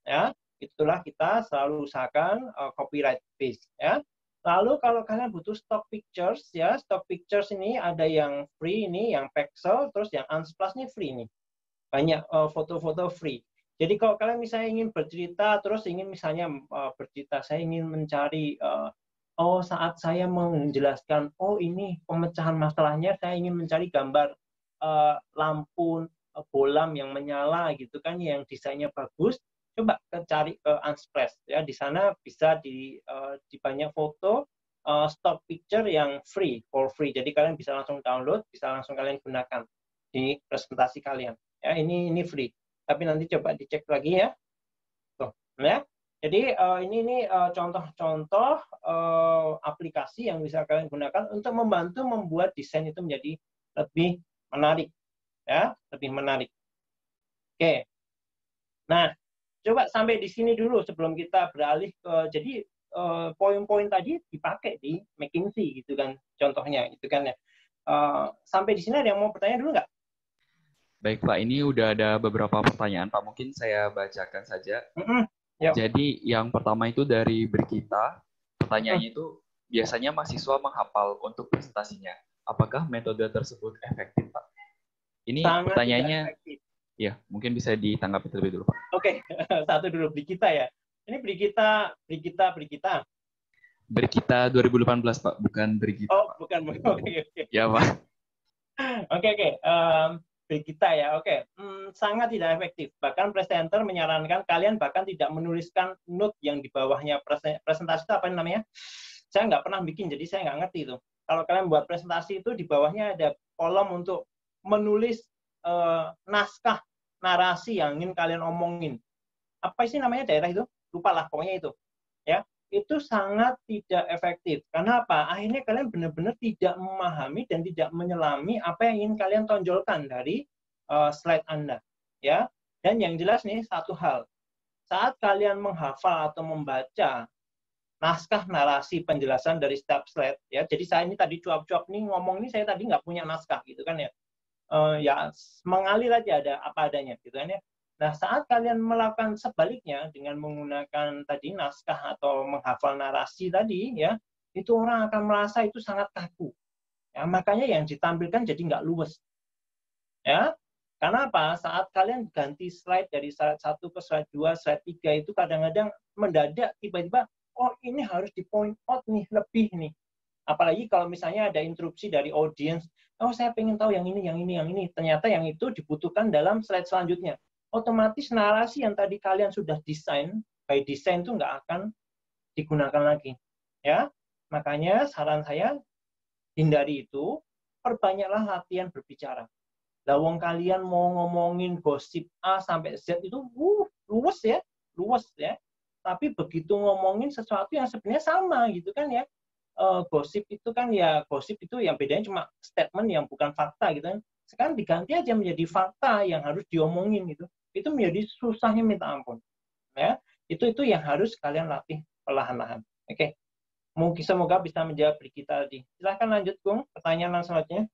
Ya, itulah kita selalu usahakan copyright base ya. Lalu kalau kalian butuh stock pictures ya, stock pictures ini ada yang free ini, yang Pexel, terus yang Unsplash ini free nih. Banyak foto-foto free. Jadi kalau kalian misalnya ingin bercerita, terus ingin misalnya bercerita, saya ingin mencari, saat saya menjelaskan, ini pemecahan masalahnya, saya ingin mencari gambar lampu bolam yang menyala gitu kan, yang desainnya bagus, coba cari ke Unsplash ya. Di sana bisa di banyak foto stock picture yang free, for free. Jadi kalian bisa langsung download, bisa langsung kalian gunakan di presentasi kalian. Ya, ini free. Tapi nanti coba dicek lagi ya. Tuh, ya. Jadi ini contoh-contoh aplikasi yang bisa kalian gunakan untuk membantu membuat desain itu menjadi lebih menarik, ya, lebih menarik. Oke. Nah, coba sampai di sini dulu sebelum kita beralih ke jadi poin-poin tadi dipakai di McKinsey gitu kan, contohnya gitu kan ya. Sampai di sini ada yang mau bertanya dulu nggak? Baik Pak, ini udah ada beberapa pertanyaan Pak. Mungkin saya bacakan saja. Jadi yang pertama itu dari Brigita. Pertanyaannya itu, biasanya mahasiswa menghafal untuk presentasinya. Apakah metode tersebut efektif Pak? Ini sangat pertanyaannya, ya mungkin bisa ditanggapi terlebih dulu Pak. Oke, satu dulu Brigita ya. Ini Brigita. Brigita 2018 Pak, bukan Brigita. Oh, Pak. Bukan. Oke. Ya Pak. Oke. Brigita ya, oke. Sangat tidak efektif. Bahkan presenter menyarankan kalian bahkan tidak menuliskan note yang di bawahnya presentasi itu apa namanya? Saya nggak pernah bikin, jadi saya nggak ngerti itu. Kalau kalian buat presentasi itu di bawahnya ada kolom untuk menulis naskah narasi yang ingin kalian omongin. Apa sih namanya daerah itu? Lupa lah, pokoknya itu. Ya, itu sangat tidak efektif. Karena apa? Akhirnya kalian benar-benar tidak memahami dan tidak menyelami apa yang ingin kalian tonjolkan dari slide Anda. Ya, dan yang jelas nih satu hal. Saat kalian menghafal atau membaca naskah narasi penjelasan dari setiap slide, ya. Jadi saya ini tadi cuap-cuap nih ngomong ini, saya tadi nggak punya naskah gitu kan ya. Ya mengalir aja, ada apa adanya gitu kan ya. Nah, saat kalian melakukan sebaliknya dengan menggunakan tadi naskah atau menghafal narasi tadi, ya, itu orang akan merasa itu sangat kaku. Ya, makanya yang ditampilkan jadi nggak luwes. Ya, karena apa? Saat kalian ganti slide dari slide 1 ke slide 2, slide 3 itu kadang-kadang mendadak tiba-tiba, oh ini harus di point out nih, lebih nih. Apalagi kalau misalnya ada interupsi dari audiens, oh saya pengen tahu yang ini, yang ini, yang ini. Ternyata yang itu dibutuhkan dalam slide selanjutnya. Otomatis narasi yang tadi kalian sudah desain, by design itu nggak akan digunakan lagi. Ya, makanya saran saya hindari itu, perbanyaklah latihan berbicara. Lawang kalian mau ngomongin gosip A sampai Z itu, luwes ya, luwes ya. Tapi begitu ngomongin sesuatu yang sebenarnya sama gitu kan ya, gosip itu kan ya gosip itu yang bedanya cuma statement yang bukan fakta gitu kan. Sekarang diganti aja menjadi fakta yang harus diomongin gitu. Itu menjadi susahnya minta ampun. Ya, itu yang harus kalian latih perlahan-lahan. Oke. Mungkin semoga bisa menjawab kita tadi. Silahkan lanjut, Gung. Pertanyaan selanjutnya.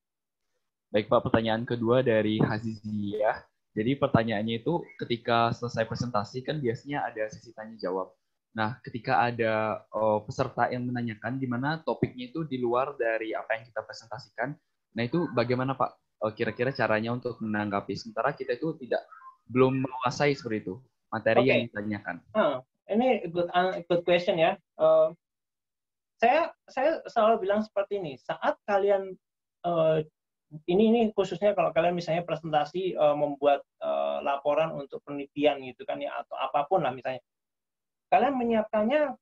Baik Pak, pertanyaan kedua dari Haziziyah. Jadi pertanyaannya itu ketika selesai presentasi kan biasanya ada sesi tanya jawab. Nah, ketika ada peserta yang menanyakan di mana topiknya itu di luar dari apa yang kita presentasikan, nah itu bagaimana Pak kira-kira caranya untuk menanggapi? Sementara kita itu belum menguasai seperti itu materi yang ditanyakan. Ini good question ya. Saya selalu bilang seperti ini. Saat kalian ini khususnya kalau kalian misalnya presentasi membuat laporan untuk penelitian gitu kan ya, atau apapun lah misalnya. Kalian menyiapkannya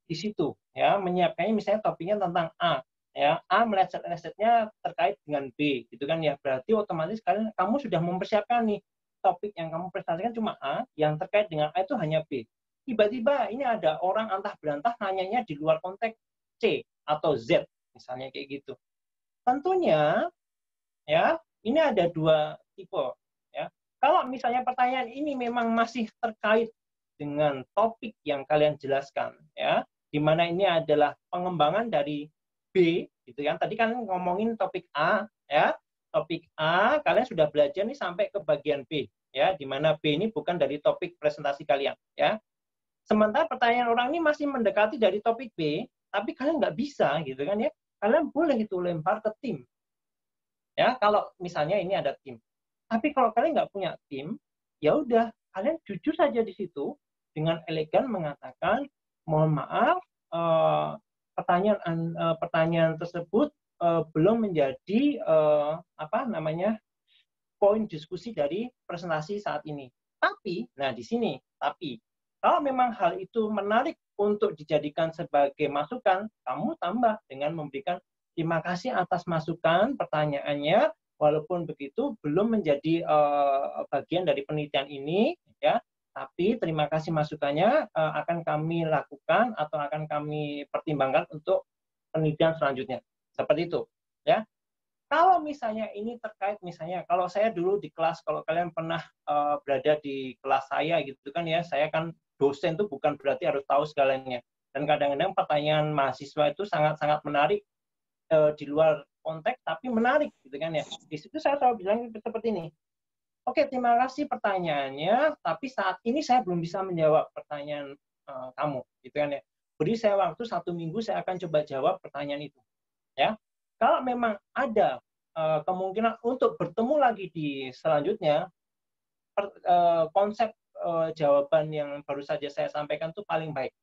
di situ ya, menyiapkannya misalnya topiknya tentang A ya, A meleset-lesetnya terkait dengan B gitu kan ya, berarti otomatis kamu sudah mempersiapkan nih topik yang kamu presentasikan cuma A, yang terkait dengan A itu hanya B. Tiba-tiba ini ada orang antah berantah nanyanya di luar konteks C atau Z misalnya kayak gitu. Tentunya ya, ini ada dua tipe ya. Kalau misalnya pertanyaan ini memang masih terkait dengan topik yang kalian jelaskan ya, di mana ini adalah pengembangan dari B gitu kan. Tadi kan ngomongin topik A ya. Topik A kalian sudah belajar nih sampai ke bagian B ya, di mana B ini bukan dari topik presentasi kalian ya. Sementara pertanyaan orang ini masih mendekati dari topik B, tapi kalian nggak bisa gitu kan ya. Kalian boleh itu lempar ke tim. Ya, kalau misalnya ini ada tim. Tapi kalau kalian nggak punya tim, ya udah, kalian jujur saja di situ dengan elegan mengatakan, mohon maaf, pertanyaan tersebut belum menjadi poin diskusi dari presentasi saat ini. Tapi, nah di sini, tapi kalau memang hal itu menarik untuk dijadikan sebagai masukan, kamu tambah dengan memberikan terima kasih atas masukan pertanyaannya, walaupun begitu belum menjadi bagian dari penelitian ini, ya. Tapi terima kasih masukannya akan kami lakukan atau akan kami pertimbangkan untuk penelitian selanjutnya. Seperti itu, ya. Kalau misalnya ini terkait misalnya, kalau saya dulu di kelas, kalau kalian pernah berada di kelas saya gitu kan ya, saya kan dosen tuh bukan berarti harus tahu segalanya. Dan kadang-kadang pertanyaan mahasiswa itu sangat-sangat menarik di luar konteks, tapi menarik gitu kan ya. Di situ saya selalu bilang seperti ini. Oke, terima kasih pertanyaannya, tapi saat ini saya belum bisa menjawab pertanyaan kamu, gitu kan ya. Beri saya waktu 1 minggu, saya akan coba jawab pertanyaan itu. Ya, kalau memang ada kemungkinan untuk bertemu lagi di selanjutnya, konsep jawaban yang baru saja saya sampaikan itu paling baik.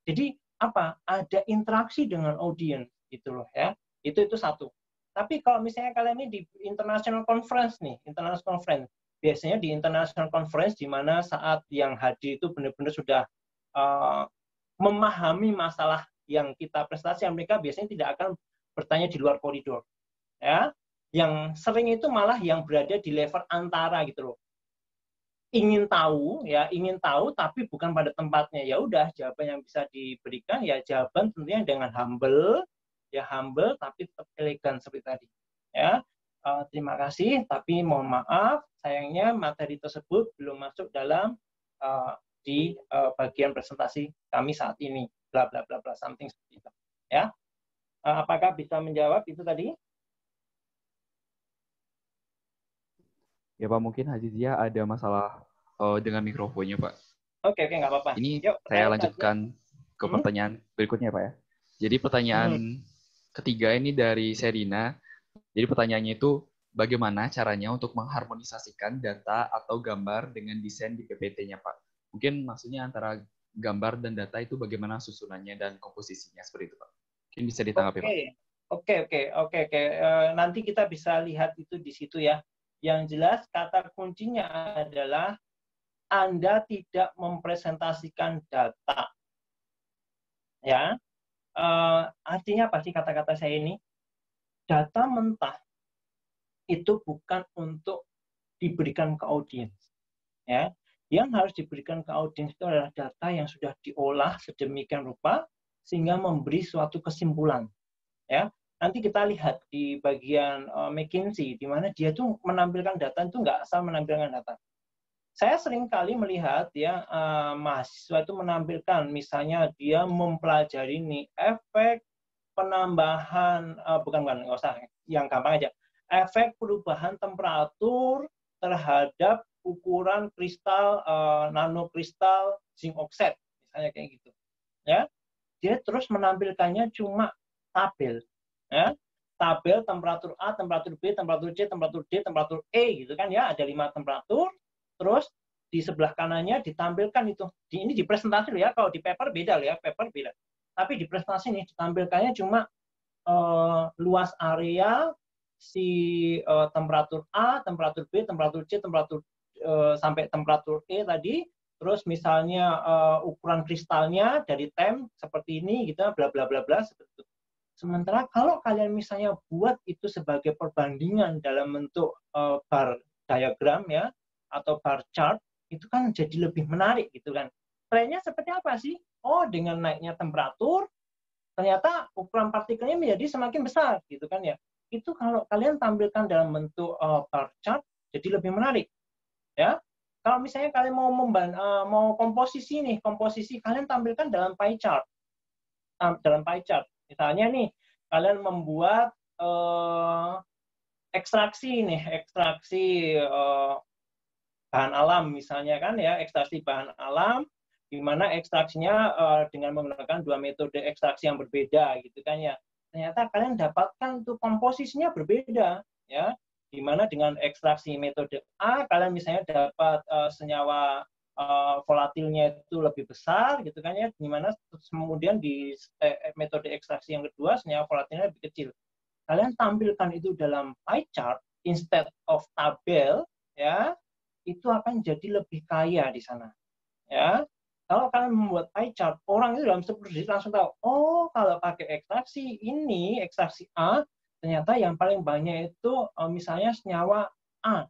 Jadi apa? Ada interaksi dengan audiens gitu loh ya. Itu satu. Tapi kalau misalnya kalian ini di international conference nih, international conference, biasanya di international conference di mana saat yang hadir itu benar-benar sudah memahami masalah yang kita presentasi, mereka biasanya tidak akan bertanya di luar koridor. Ya, yang sering itu malah yang berada di level antara gitu loh. Ingin tahu tapi bukan pada tempatnya. Ya udah, jawaban yang bisa diberikan ya jawaban tentunya dengan humble tapi tetap elegan seperti tadi. Ya, terima kasih tapi mohon maaf sayangnya materi tersebut belum masuk dalam di bagian presentasi kami saat ini. Bla bla bla bla something seperti itu. Ya. Apakah bisa menjawab itu tadi? Ya Pak, mungkin Hazizia ada masalah dengan mikrofonnya, Pak. Oke, nggak apa-apa. Ini Yuk, saya lanjutkan ke pertanyaan berikutnya, Pak ya. Jadi pertanyaan ketiga ini dari Serina. Jadi pertanyaannya itu, bagaimana caranya untuk mengharmonisasikan data atau gambar dengan desain di PPT-nya, Pak? Mungkin maksudnya antara gambar dan data itu bagaimana susunannya dan komposisinya, seperti itu, Pak. Mungkin bisa ditanggapi, Pak. Oke. Nanti kita bisa lihat itu di situ ya. Yang jelas kata kuncinya adalah Anda tidak mempresentasikan data. Ya, artinya apa sih kata-kata saya ini? Data mentah itu bukan untuk diberikan ke audiens. Ya, yang harus diberikan ke audiens itu adalah data yang sudah diolah sedemikian rupa sehingga memberi suatu kesimpulan. Ya, nanti kita lihat di bagian McKinsey di mana dia tuh menampilkan data itu nggak asal menampilkan data. Saya sering kali melihat ya mahasiswa itu menampilkan misalnya dia mempelajari nih efek penambahan bukan nggak usah yang gampang aja, efek perubahan temperatur terhadap ukuran kristal nanokristal zinc oxide misalnya kayak gitu ya. Dia terus menampilkannya cuma tabel ya, tabel temperatur A, temperatur B, temperatur C, temperatur D, temperatur E gitu kan ya, ada 5 temperatur. Terus di sebelah kanannya ditampilkan itu. Ini di presentasi loh ya, kalau di paper beda loh ya, paper beda. Tapi di presentasi ini ditampilkannya cuma luas area si temperatur A, temperatur B, temperatur C, temperatur sampai temperatur E tadi. Terus misalnya ukuran kristalnya dari tem seperti ini gitu, bla bla bla bla seperti itu. Sementara kalau kalian misalnya buat itu sebagai perbandingan dalam bentuk bar diagram ya atau bar chart, itu kan jadi lebih menarik gitu kan. Trennya seperti apa sih? Oh, dengan naiknya temperatur, ternyata ukuran partikelnya menjadi semakin besar gitu kan ya. Itu kalau kalian tampilkan dalam bentuk bar chart, jadi lebih menarik ya. Kalau misalnya kalian mau komposisi nih, komposisi kalian tampilkan dalam pie chart. Dalam pie chart. Misalnya nih, kalian membuat ekstraksi bahan alam misalnya kan ya, ekstraksi bahan alam, di mana ekstraksinya dengan menggunakan 2 metode ekstraksi yang berbeda gitu kan ya. Ternyata kalian dapatkan tuh komposisinya berbeda ya. Di mana dengan ekstraksi metode A kalian misalnya dapat senyawa volatilnya itu lebih besar gitu kan ya, dimana kemudian di metode ekstraksi yang kedua senyawa volatilnya lebih kecil. Kalian tampilkan itu dalam pie chart instead of tabel ya, itu akan jadi lebih kaya di sana ya. Kalau kalian membuat pie chart, orang itu dalam 10 detik langsung tahu, oh kalau pakai ekstraksi ini, ekstraksi A, ternyata yang paling banyak itu misalnya senyawa A.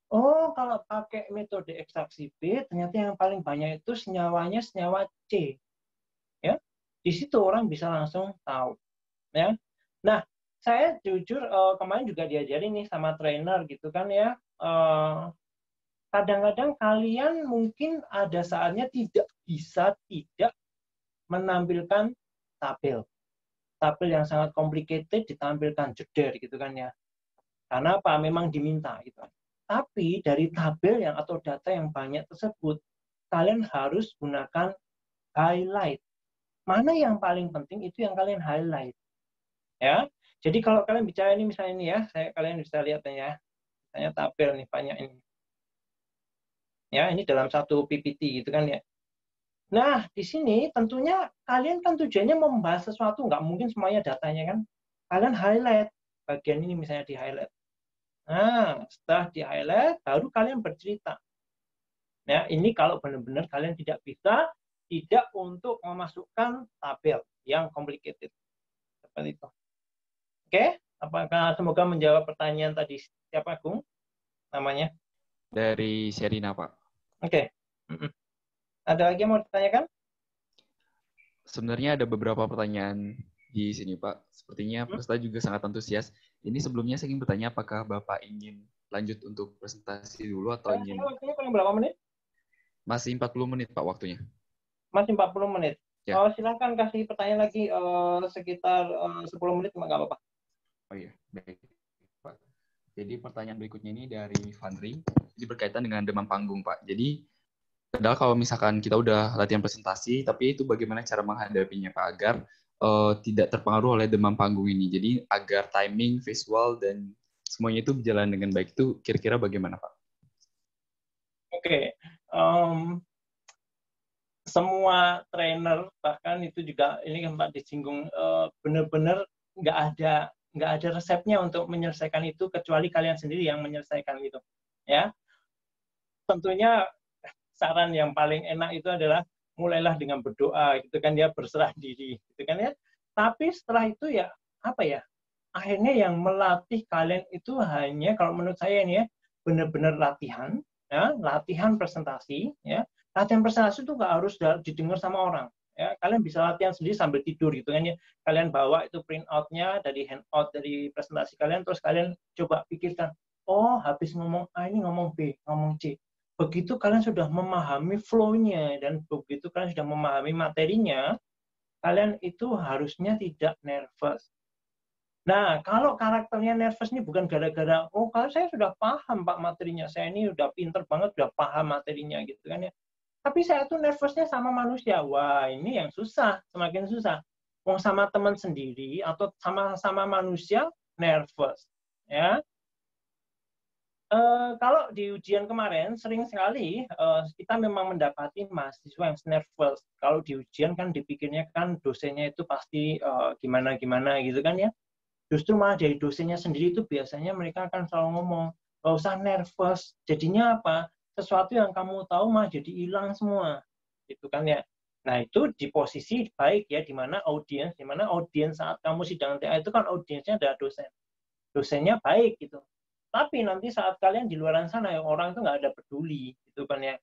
Oh, kalau pakai metode ekstraksi B, ternyata yang paling banyak itu senyawanya senyawa C. Ya, di situ orang bisa langsung tahu. Ya, nah saya jujur kemarin juga diajarin nih sama trainer gitu kan ya. Kadang-kadang kalian mungkin ada saatnya tidak bisa tidak menampilkan tabel. Tabel yang sangat complicated ditampilkan jeder gitu kan ya. Karena apa? Memang diminta gitu. Tapi dari tabel yang atau data yang banyak tersebut, kalian harus gunakan highlight. Mana yang paling penting itu yang kalian highlight. Ya. Jadi kalau kalian bicara ini misalnya ini ya, kalian bisa lihat ya. Misalnya tabel nih banyak ini. Ya, ini dalam satu PPT gitu kan ya. Nah, di sini tentunya kalian kan tujuannya membahas sesuatu, nggak mungkin semuanya datanya kan. Kalian highlight bagian ini misalnya di highlight. Nah, setelah di highlight, baru kalian bercerita. Ya, ini kalau benar-benar kalian tidak bisa, tidak untuk memasukkan tabel yang complicated. Seperti itu. Oke, apakah semoga menjawab pertanyaan tadi siapa Gung namanya? Dari Serina, Pak. Oke. Ada lagi yang mau ditanyakan? Sebenarnya ada beberapa pertanyaan di sini, Pak. Sepertinya peserta juga sangat antusias. Ini sebelumnya saya ingin bertanya apakah Bapak ingin lanjut untuk presentasi dulu atau ingin... Waktunya paling berapa menit? Masih 40 menit, Pak, waktunya. Masih 40 menit. Ya. Silakan kasih pertanyaan lagi sekitar 10 menit, nggak apa-apa. Oh iya, baik, Pak. Jadi pertanyaan berikutnya ini dari Fandri. berkaitan dengan demam panggung, Pak. Jadi, padahal kalau misalkan kita udah latihan presentasi, tapi itu bagaimana cara menghadapinya, Pak, agar tidak terpengaruh oleh demam panggung ini. Jadi, agar timing, visual, dan semuanya itu berjalan dengan baik itu kira-kira bagaimana, Pak? Oke. Semua trainer, bahkan itu juga, ini kan Pak disinggung, benar-benar nggak ada resepnya untuk menyelesaikan itu, kecuali kalian sendiri yang menyelesaikan itu. Ya, tentunya saran yang paling enak itu adalah mulailah dengan berdoa, gitu kan ya, berserah diri, gitu kan ya. Tapi setelah itu ya apa ya? Akhirnya yang melatih kalian itu hanya, kalau menurut saya ini ya, benar-benar latihan, ya, latihan presentasi, ya. Latihan presentasi itu nggak harus didengar sama orang, ya. Kalian bisa latihan sendiri sambil tidur, gitu kan ya. Kalian bawa itu print out-nya dari handout dari presentasi kalian, terus kalian coba pikirkan, oh habis ngomong A ini ngomong B, ngomong C. Begitu kalian sudah memahami flow-nya dan begitu kalian sudah memahami materinya, kalian itu harusnya tidak nervous. Nah, kalau karakternya nervous ini bukan gara-gara, oh kalau saya sudah paham Pak materinya, saya ini udah pinter banget, udah paham materinya gitu kan ya. Tapi saya tuh nervousnya sama manusia. Wah, ini yang susah, semakin susah. Wong sama teman sendiri atau sama-sama manusia nervous, ya. Kalau di ujian kemarin sering sekali kita memang mendapati mahasiswa yang nervous. Kalau di ujian kan dipikirnya kan dosennya itu pasti gimana-gimana gitu kan ya. Justru malah dari dosennya sendiri itu biasanya mereka akan selalu ngomong, nggak usah nervous. Jadinya apa? Sesuatu yang kamu tahu malah jadi hilang semua. Gitu kan ya. Nah, itu di posisi baik ya, di mana audiens saat kamu sidang TA itu kan audiensnya adalah dosen. Dosennya baik gitu. Tapi nanti saat kalian di luar sana, ya, orang itu nggak ada peduli, gitu kan ya.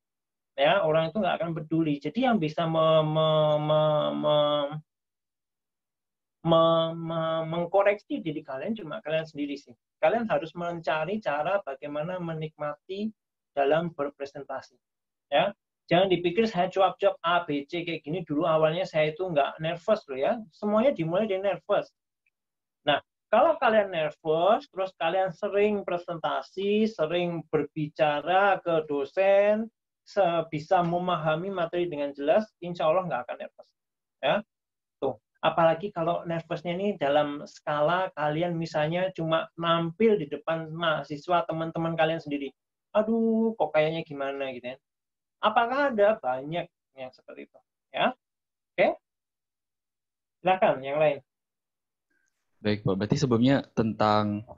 Ya, orang itu nggak akan peduli. Jadi yang bisa mengkoreksi diri kalian cuma kalian sendiri sih. Kalian harus mencari cara bagaimana menikmati dalam berpresentasi. Ya, jangan dipikir saya cuap-cuap A, B, C kayak gini dulu awalnya saya itu nggak nervous loh ya. Semuanya dimulai dari nervous. Nah, kalau kalian nervous, terus kalian sering presentasi, sering berbicara ke dosen, bisa memahami materi dengan jelas, insya Allah nggak akan nervous. Ya, tuh. Apalagi kalau nervousnya ini dalam skala kalian misalnya cuma nampil di depan mahasiswa teman-teman kalian sendiri. Aduh, kok kayaknya gimana gitu ya. Apakah ada banyak yang seperti itu? Ya, oke. Silakan yang lain. Baik, Pak. Berarti sebelumnya tentang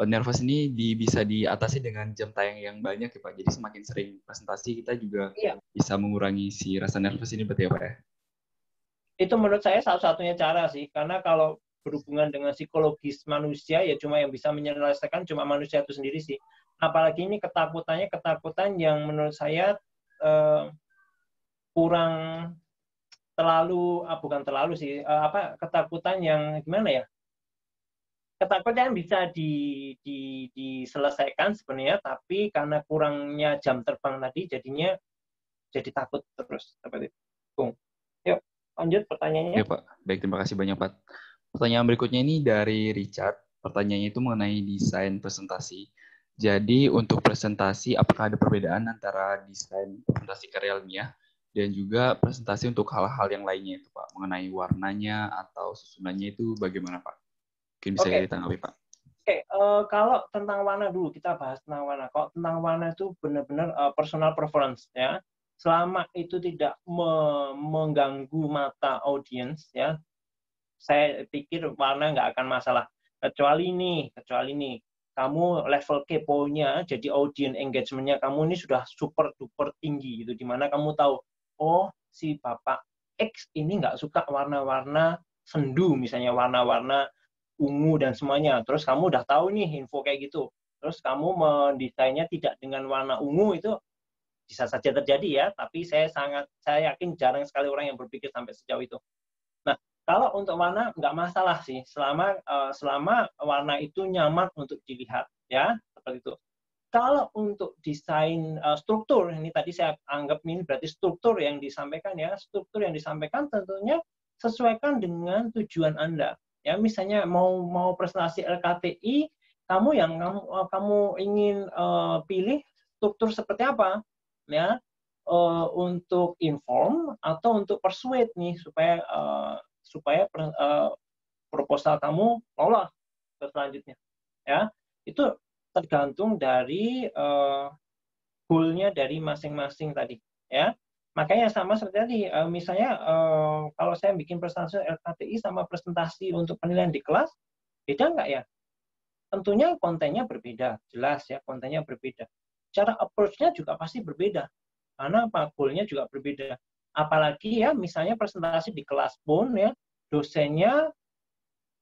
nervous ini bisa diatasi dengan jam tayang yang banyak ya, Pak. Jadi semakin sering presentasi kita juga bisa mengurangi si rasa nervous ini, berarti ya, Pak ya? Itu menurut saya satu-satunya cara sih. Karena kalau berhubungan dengan psikologis manusia, ya cuma yang bisa menyelesaikan cuma manusia itu sendiri sih. Apalagi ini ketakutan yang menurut saya kurang terlalu, bukan terlalu sih, ketakutan yang gimana ya? Ketakutan bisa diselesaikan sebenarnya, tapi karena kurangnya jam terbang tadi, jadinya jadi takut terus seperti itu. Yuk, lanjut pertanyaannya. Ya, Pak. Baik, terima kasih banyak, Pak. Pertanyaan berikutnya ini dari Richard. Pertanyaannya itu mengenai desain presentasi. Jadi, untuk presentasi, apakah ada perbedaan antara desain presentasi karya ilmiah dan juga presentasi untuk hal-hal yang lainnya itu, Pak? Mengenai warnanya atau susunannya itu bagaimana, Pak? Mungkin bisa ditanggapi, Pak. Kalau tentang warna dulu, kita bahas tentang warna. Kalau tentang warna itu benar-benar personal preference, ya. Selama itu tidak mengganggu mata audiens, ya, saya pikir warna nggak akan masalah. Kecuali nih, kamu level kepo-nya, jadi audience engagement-nya kamu ini sudah super duper tinggi, gitu. Dimana kamu tahu, oh si Bapak X ini nggak suka warna-warna sendu, misalnya warna-warna ungu dan semuanya. Terus kamu udah tahu nih info kayak gitu. Terus kamu mendesainnya tidak dengan warna ungu, itu bisa saja terjadi ya, tapi saya yakin jarang sekali orang yang berpikir sampai sejauh itu. Nah, kalau untuk warna nggak masalah sih, selama warna itu nyaman untuk dilihat, ya, seperti itu. Kalau untuk desain struktur, ini tadi saya anggap ini berarti struktur yang disampaikan ya, struktur yang disampaikan tentunya sesuaikan dengan tujuan Anda. Ya, misalnya mau presentasi LKTI, kamu ingin pilih struktur seperti apa? Ya, untuk inform atau untuk persuade nih supaya proposal kamu lolos ke selanjutnya. Ya, itu tergantung dari goal-nya dari masing-masing tadi. Ya, makanya sama seperti tadi, misalnya kalau saya bikin presentasi LKTI sama presentasi untuk penilaian di kelas, beda nggak ya? Tentunya kontennya berbeda, jelas ya, kontennya berbeda. Cara approach-nya juga pasti berbeda. Karena apa? Goal-nya juga berbeda. Apalagi ya, misalnya presentasi di kelas pun ya, dosennya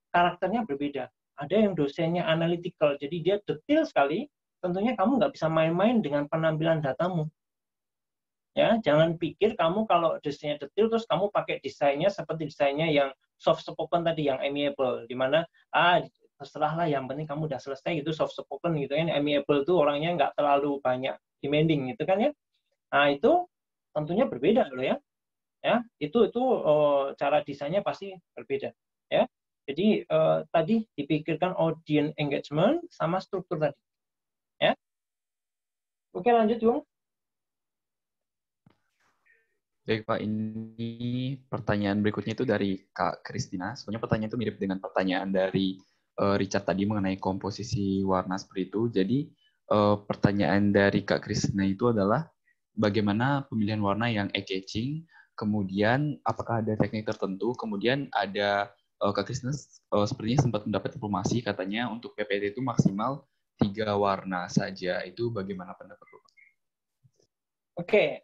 karakternya berbeda. Ada yang dosennya analytical, jadi dia detail sekali, tentunya kamu nggak bisa main-main dengan penampilan datamu. Ya, jangan pikir kamu kalau desainnya detail terus kamu pakai desainnya seperti desainnya yang soft spoken tadi, yang amiable, di mana terserah lah, yang penting kamu udah selesai, itu soft spoken gitu kan. Amiable itu orangnya nggak terlalu banyak demanding gitu kan ya. Nah, itu tentunya berbeda loh ya. Ya, itu cara desainnya pasti berbeda ya. Jadi tadi dipikirkan audience engagement sama struktur tadi. Ya. Oke, lanjut, Yung. Baik, Pak. Ini pertanyaan berikutnya itu dari Kak Kristina. Sebenarnya pertanyaan itu mirip dengan pertanyaan dari Richard tadi mengenai komposisi warna seperti itu. Jadi pertanyaan dari Kak Kristina itu adalah bagaimana pemilihan warna yang eye-catching, kemudian apakah ada teknik tertentu, kemudian ada Kak Kristina sepertinya sempat mendapat informasi katanya untuk PPT itu maksimal 3 warna saja. Itu bagaimana pendapat Bapak? Oke,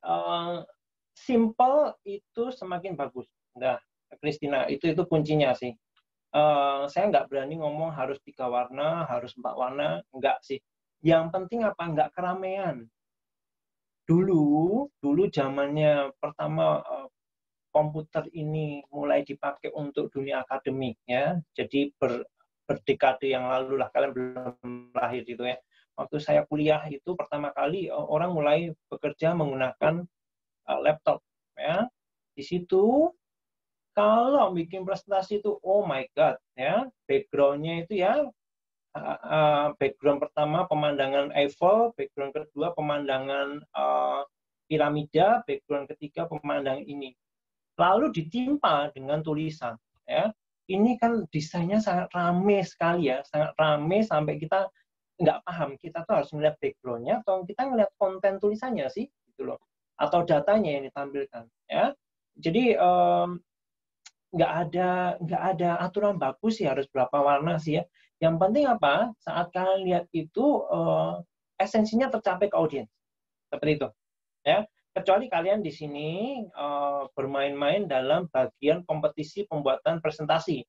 simple itu semakin bagus. Nah, Kristina, itu kuncinya sih. Saya nggak berani ngomong harus 3 warna, harus 4 warna, nggak sih. Yang penting apa? Nggak keramaian. Dulu zamannya pertama komputer ini mulai dipakai untuk dunia akademik ya. Jadi berdekade yang lalu lah, kalian belum lahir gitu ya. Waktu saya kuliah itu pertama kali orang mulai bekerja menggunakan laptop ya. Di situ kalau bikin presentasi itu oh my god ya, background-nya itu ya background pertama pemandangan Eiffel, background kedua pemandangan piramida, background ketiga pemandangan ini. Lalu ditimpa dengan tulisan. Ya, ini kan desainnya sangat rame sekali ya, sangat rame sampai kita nggak paham kita tuh harus melihat background-nya atau kita melihat konten tulisannya sih, gitu loh, atau datanya yang ditampilkan. Ya, jadi nggak ada aturan bagus sih harus berapa warna sih ya. Yang penting apa? Saat kalian lihat itu esensinya tercapai ke audiens. Seperti itu. Ya. Kecuali kalian di sini bermain-main dalam bagian kompetisi pembuatan presentasi.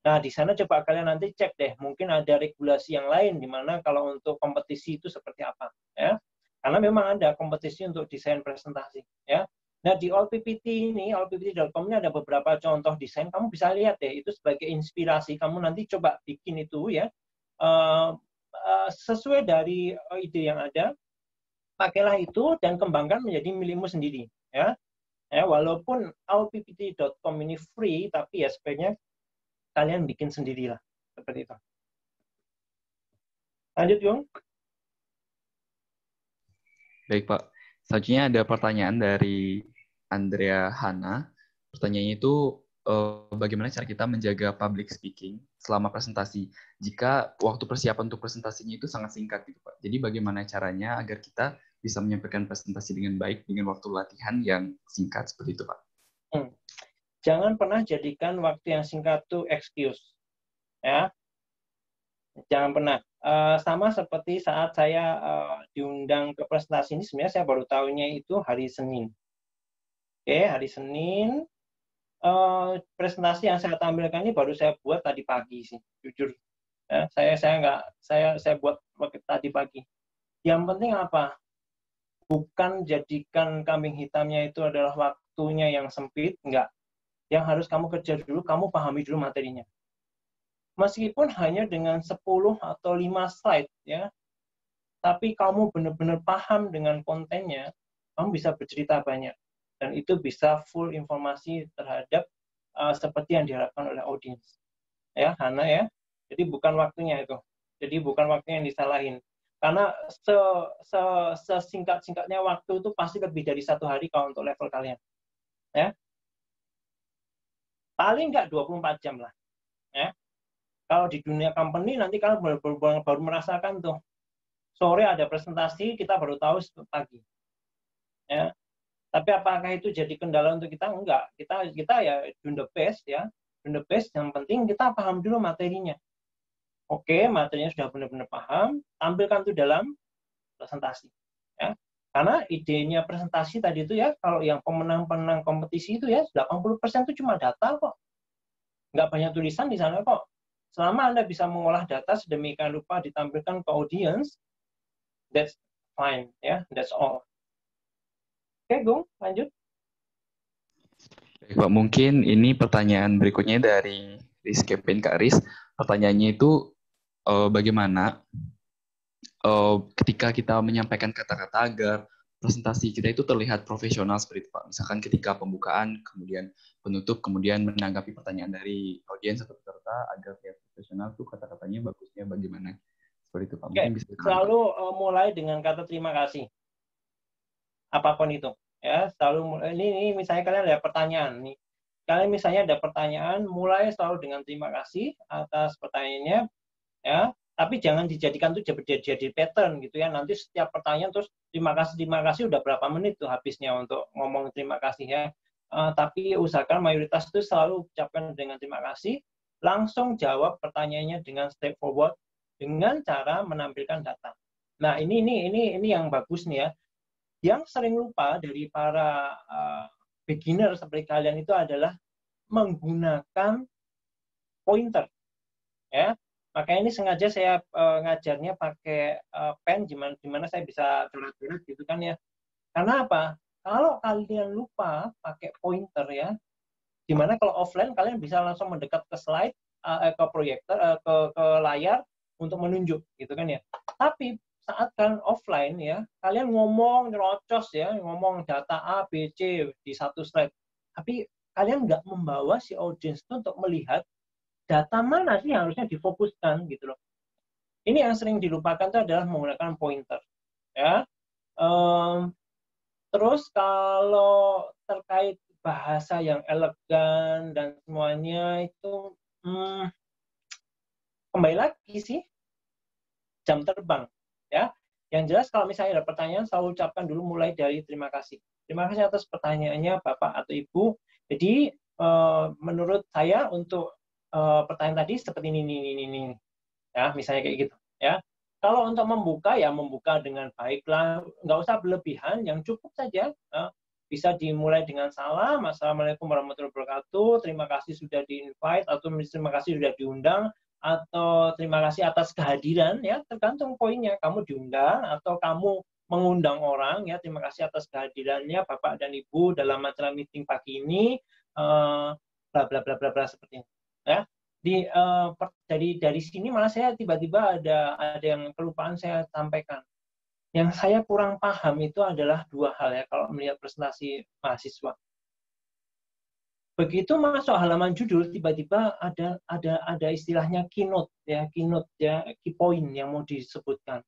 Nah, di sana coba kalian nanti cek deh, mungkin ada regulasi yang lain di mana kalau untuk kompetisi itu seperti apa, ya. Karena memang ada kompetisi untuk desain presentasi, ya. Nah, di allppt ini, allppt.com ini ada beberapa contoh desain, kamu bisa lihat deh, itu sebagai inspirasi, kamu nanti coba bikin itu ya, sesuai dari ide yang ada, pakailah itu dan kembangkan menjadi milikmu sendiri, ya. Ya, walaupun allppt.com ini free, tapi ya sebaiknya kalian bikin sendirilah, seperti itu. Lanjut, Yung. Baik, Pak. Selanjutnya ada pertanyaan dari Andrea Hana. Pertanyaannya itu, bagaimana cara kita menjaga public speaking selama presentasi jika waktu persiapan untuk presentasinya itu sangat singkat gitu, Pak. Jadi bagaimana caranya agar kita bisa menyampaikan presentasi dengan baik dengan waktu latihan yang singkat seperti itu, Pak? Jangan pernah jadikan waktu yang singkat itu excuse, ya. Jangan pernah. Sama seperti saat saya diundang ke presentasi ini, sebenarnya saya baru tahunya itu hari Senin. Oke, hari Senin. Presentasi yang saya tampilkan ini baru saya buat tadi pagi sih, jujur. Ya, saya buat tadi pagi. Yang penting apa? Bukan jadikan kambing hitamnya itu adalah waktunya yang sempit, enggak. Yang harus kamu kerja dulu, kamu pahami dulu materinya. Meskipun hanya dengan 10 atau 5 slide, ya, tapi kamu benar-benar paham dengan kontennya, kamu bisa bercerita banyak. Dan itu bisa full informasi terhadap seperti yang diharapkan oleh audiens. Ya, Hana ya. Jadi bukan waktunya itu. Jadi bukan waktunya yang disalahin. Karena sesingkat-singkatnya waktu itu pasti lebih dari 1 hari kalau untuk level kalian. Ya. Paling nggak 24 jam lah. Ya. Kalau di dunia company nanti kalian baru merasakan tuh. Sore ada presentasi, kita baru tahu pagi. Ya. Tapi apakah itu jadi kendala untuk kita? Enggak. Kita ya do the best ya. Do the best, yang penting kita paham dulu materinya. Oke, materinya sudah benar-benar paham, tampilkan itu dalam presentasi. Ya. Karena idenya presentasi tadi itu ya, kalau yang pemenang-pemenang kompetisi itu ya, 80% itu cuma data kok. Nggak banyak tulisan di sana kok. Selama Anda bisa mengolah data sedemikian rupa ditampilkan ke audience, that's fine, ya, that's all. Oke, Gung, lanjut. Baik, Pak, mungkin ini pertanyaan berikutnya dari Rizkepin Kak Riz. Pertanyaannya itu bagaimana ketika kita menyampaikan kata-kata agar presentasi kita itu terlihat profesional seperti itu, Pak. Misalkan ketika pembukaan, kemudian penutup, kemudian menanggapi pertanyaan dari audiens atau peserta agar terlihat profesional tuh kata-katanya bagusnya bagaimana? Seperti itu, Pak. Mungkin bisa selalu mulai dengan kata terima kasih. Apapun itu. Ya, selalu ini misalnya kalian ada pertanyaan nih. Kalian misalnya ada pertanyaan, mulai selalu dengan terima kasih atas pertanyaannya, ya. Tapi jangan dijadikan tuh jadi pattern gitu ya. Nanti setiap pertanyaan terus terima kasih udah berapa menit tuh habisnya untuk ngomong terima kasih ya. Tapi usahakan mayoritas itu selalu ucapkan dengan terima kasih, langsung jawab pertanyaannya dengan straightforward dengan cara menampilkan data. Nah, ini yang bagus nih ya. Yang sering lupa dari para beginner seperti kalian itu adalah menggunakan pointer. Ya, makanya ini sengaja saya ngajarnya pakai pen, gimana saya bisa coret-coret gitu kan ya. Karena apa? Kalau kalian lupa pakai pointer ya, dimana kalau offline kalian bisa langsung mendekat ke slide, ke proyektor, ke layar untuk menunjuk gitu kan ya. Tapi saat kalian offline ya, kalian ngomong nyerocos ya, ngomong data A, B, C di satu slide. Tapi kalian nggak membawa si audiens itu untuk melihat data mana sih yang harusnya difokuskan gitu loh. Ini yang sering dilupakan itu adalah menggunakan pointer. Ya. Terus kalau terkait bahasa yang elegan dan semuanya itu kembali lagi sih jam terbang ya. Yang jelas kalau misalnya ada pertanyaan selalu ucapkan dulu mulai dari terima kasih. Terima kasih atas pertanyaannya Bapak atau Ibu. Jadi menurut saya untuk pertanyaan tadi seperti ini ya, misalnya kayak gitu ya. Kalau untuk membuka ya membuka dengan baiklah, nggak usah berlebihan, yang cukup saja. Bisa dimulai dengan salam, assalamualaikum warahmatullahi wabarakatuh, terima kasih sudah di-invite, atau terima kasih sudah diundang, atau terima kasih atas kehadiran, ya tergantung poinnya, kamu diundang atau kamu mengundang orang, ya terima kasih atas kehadirannya Bapak dan Ibu dalam acara meeting pagi ini, bla bla bla bla bla seperti ini. Ya. Dari sini malah saya tiba-tiba ada yang kelupaan saya sampaikan. Yang saya kurang paham itu adalah 2 hal ya kalau melihat presentasi mahasiswa. Begitu masuk halaman judul, tiba-tiba ada istilahnya keynote ya, key point yang mau disebutkan.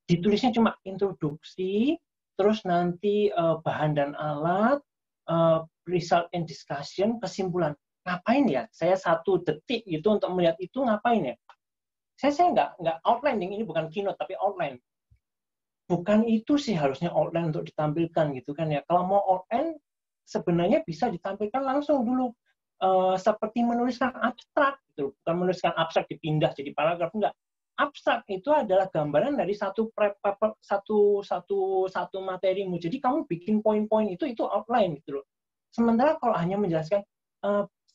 Ditulisnya cuma introduksi, terus nanti bahan dan alat, result and discussion, kesimpulan. Ngapain ya? Saya 1 detik gitu untuk melihat itu ngapain ya? Saya nggak outline, ini bukan keynote tapi outline. Bukan itu sih harusnya outline untuk ditampilkan gitu kan ya. Kalau mau outline sebenarnya bisa ditampilkan langsung dulu seperti menuliskan abstrak gitu. Bukan menuliskan abstrak dipindah jadi paragraf, enggak. Abstrak itu adalah gambaran dari satu materimu. Jadi kamu bikin poin-poin itu outline gitu loh. Sementara kalau hanya menjelaskan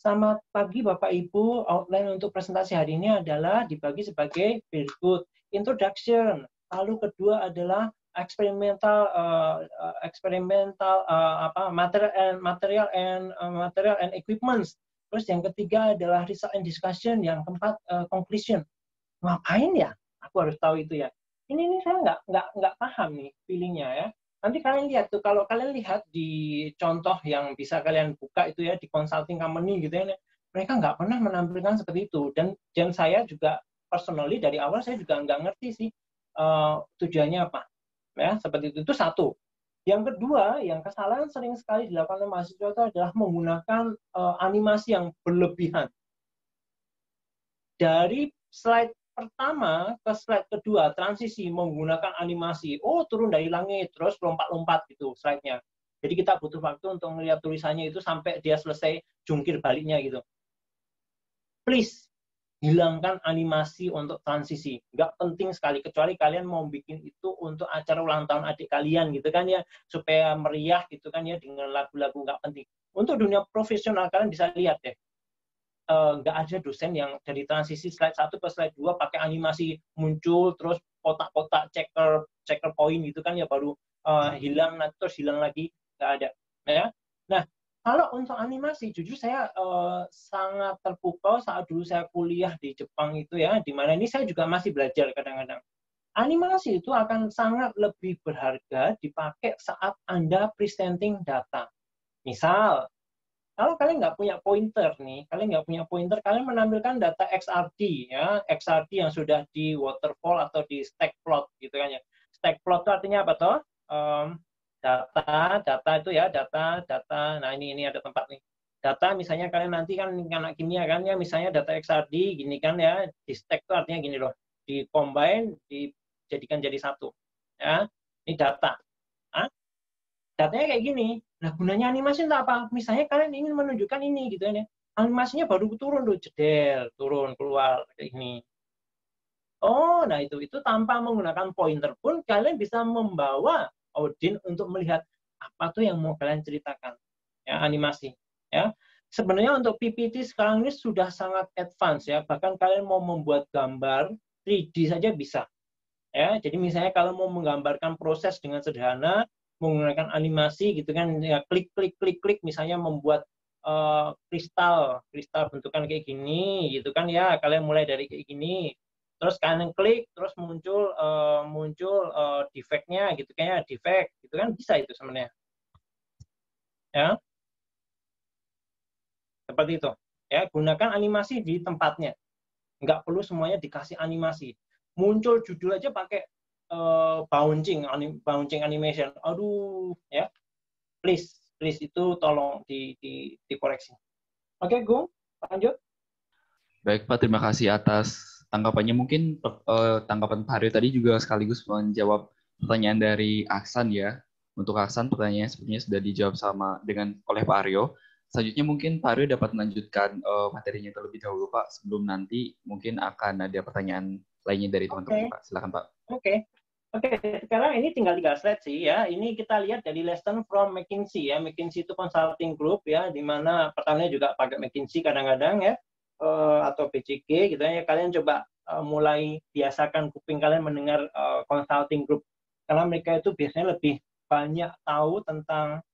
selamat pagi Bapak Ibu, outline untuk presentasi hari ini adalah dibagi sebagai berikut. Introduction, lalu kedua adalah experimental material and equipments. Terus yang ketiga adalah result and discussion, yang keempat conclusion. Ngapain ya? Aku harus tahu itu ya. Ini saya nggak paham nih feelingnya ya. Nanti kalian lihat tuh, kalau kalian lihat di contoh yang bisa kalian buka itu ya di consulting company gitu ya, mereka nggak pernah menampilkan seperti itu. Dan saya juga personally dari awal saya juga nggak ngerti sih tujuannya apa. Ya, seperti itu satu. Yang kedua, yang kesalahan sering sekali dilakukan oleh mahasiswa itu adalah menggunakan animasi yang berlebihan. Dari slide pertama ke slide kedua, transisi menggunakan animasi. Oh, turun dari langit, terus lompat-lompat gitu slide-nya. Jadi kita butuh waktu untuk melihat tulisannya itu sampai dia selesai jungkir baliknya gitu. Please, hilangkan animasi untuk transisi. Nggak penting sekali, kecuali kalian mau bikin itu untuk acara ulang tahun adik kalian gitu kan ya, supaya meriah gitu kan ya, dengan lagu-lagu nggak penting. Untuk dunia profesional kalian bisa lihat deh, nggak ada dosen yang dari transisi slide 1 ke slide 2 pakai animasi muncul, terus kotak-kotak checker point gitu kan ya, baru hilang, terus hilang lagi, nggak ada. Ya. Nah, kalau untuk animasi, jujur saya sangat terpukau saat dulu saya kuliah di Jepang itu ya, di mana ini saya juga masih belajar kadang-kadang. Animasi itu akan sangat lebih berharga dipakai saat Anda presenting data. Misal, kalau kalian nggak punya pointer nih, kalian menampilkan data XRD ya, XRD yang sudah di waterfall atau di stack plot gitu kan ya. Stack plot itu artinya apa toh? Data itu ya, data. Nah ini ada tempat nih. Data misalnya kalian nanti kan anak kimia kan ya, misalnya data XRD gini kan ya, di stack itu artinya gini loh, di combine, dijadikan jadi satu. Ya, ini data. Datanya kayak gini. Nah, gunanya animasi itu apa? Misalnya kalian ingin menunjukkan ini gitu ya. Animasinya baru turun tuh, jedel, turun keluar kayak ini. Oh, nah itu tanpa menggunakan pointer pun kalian bisa membawa audiens untuk melihat apa tuh yang mau kalian ceritakan. Ya, animasi, ya. Sebenarnya untuk PPT sekarang ini sudah sangat advance ya. Bahkan kalian mau membuat gambar 3D saja bisa. Ya, jadi misalnya kalau mau menggambarkan proses dengan sederhana menggunakan animasi gitu kan ya, klik misalnya membuat kristal bentukan kayak gini gitu kan ya, kalian mulai dari kayak gini, terus kalian klik terus muncul defect-nya gitu kayaknya, defect gitu kan, bisa itu sebenarnya ya, seperti itu ya. Gunakan animasi di tempatnya, nggak perlu semuanya dikasih animasi. Muncul judul aja pakai bouncing animation. Aduh ya, please itu tolong dikoreksi. Oke, Gung, lanjut. Baik Pak, terima kasih atas tanggapannya. Mungkin tanggapan Pak Haryo tadi juga sekaligus menjawab pertanyaan dari Aksan ya. Untuk Aksan, pertanyaannya sepertinya sudah dijawab oleh Pak Haryo. Selanjutnya mungkin Pak Haryo dapat melanjutkan materinya terlebih dahulu Pak, sebelum nanti mungkin akan ada pertanyaan lainnya dari teman-teman Pak. Silakan Pak. Oke, sekarang ini tinggal 3 slide sih ya. Ini kita lihat dari lesson from McKinsey ya. McKinsey itu consulting group ya, di mana pertamanya juga pakai McKinsey kadang-kadang ya, atau BCG gitu ya. Kalian coba mulai biasakan kuping kalian mendengar consulting group, karena mereka itu biasanya lebih banyak tahu tentang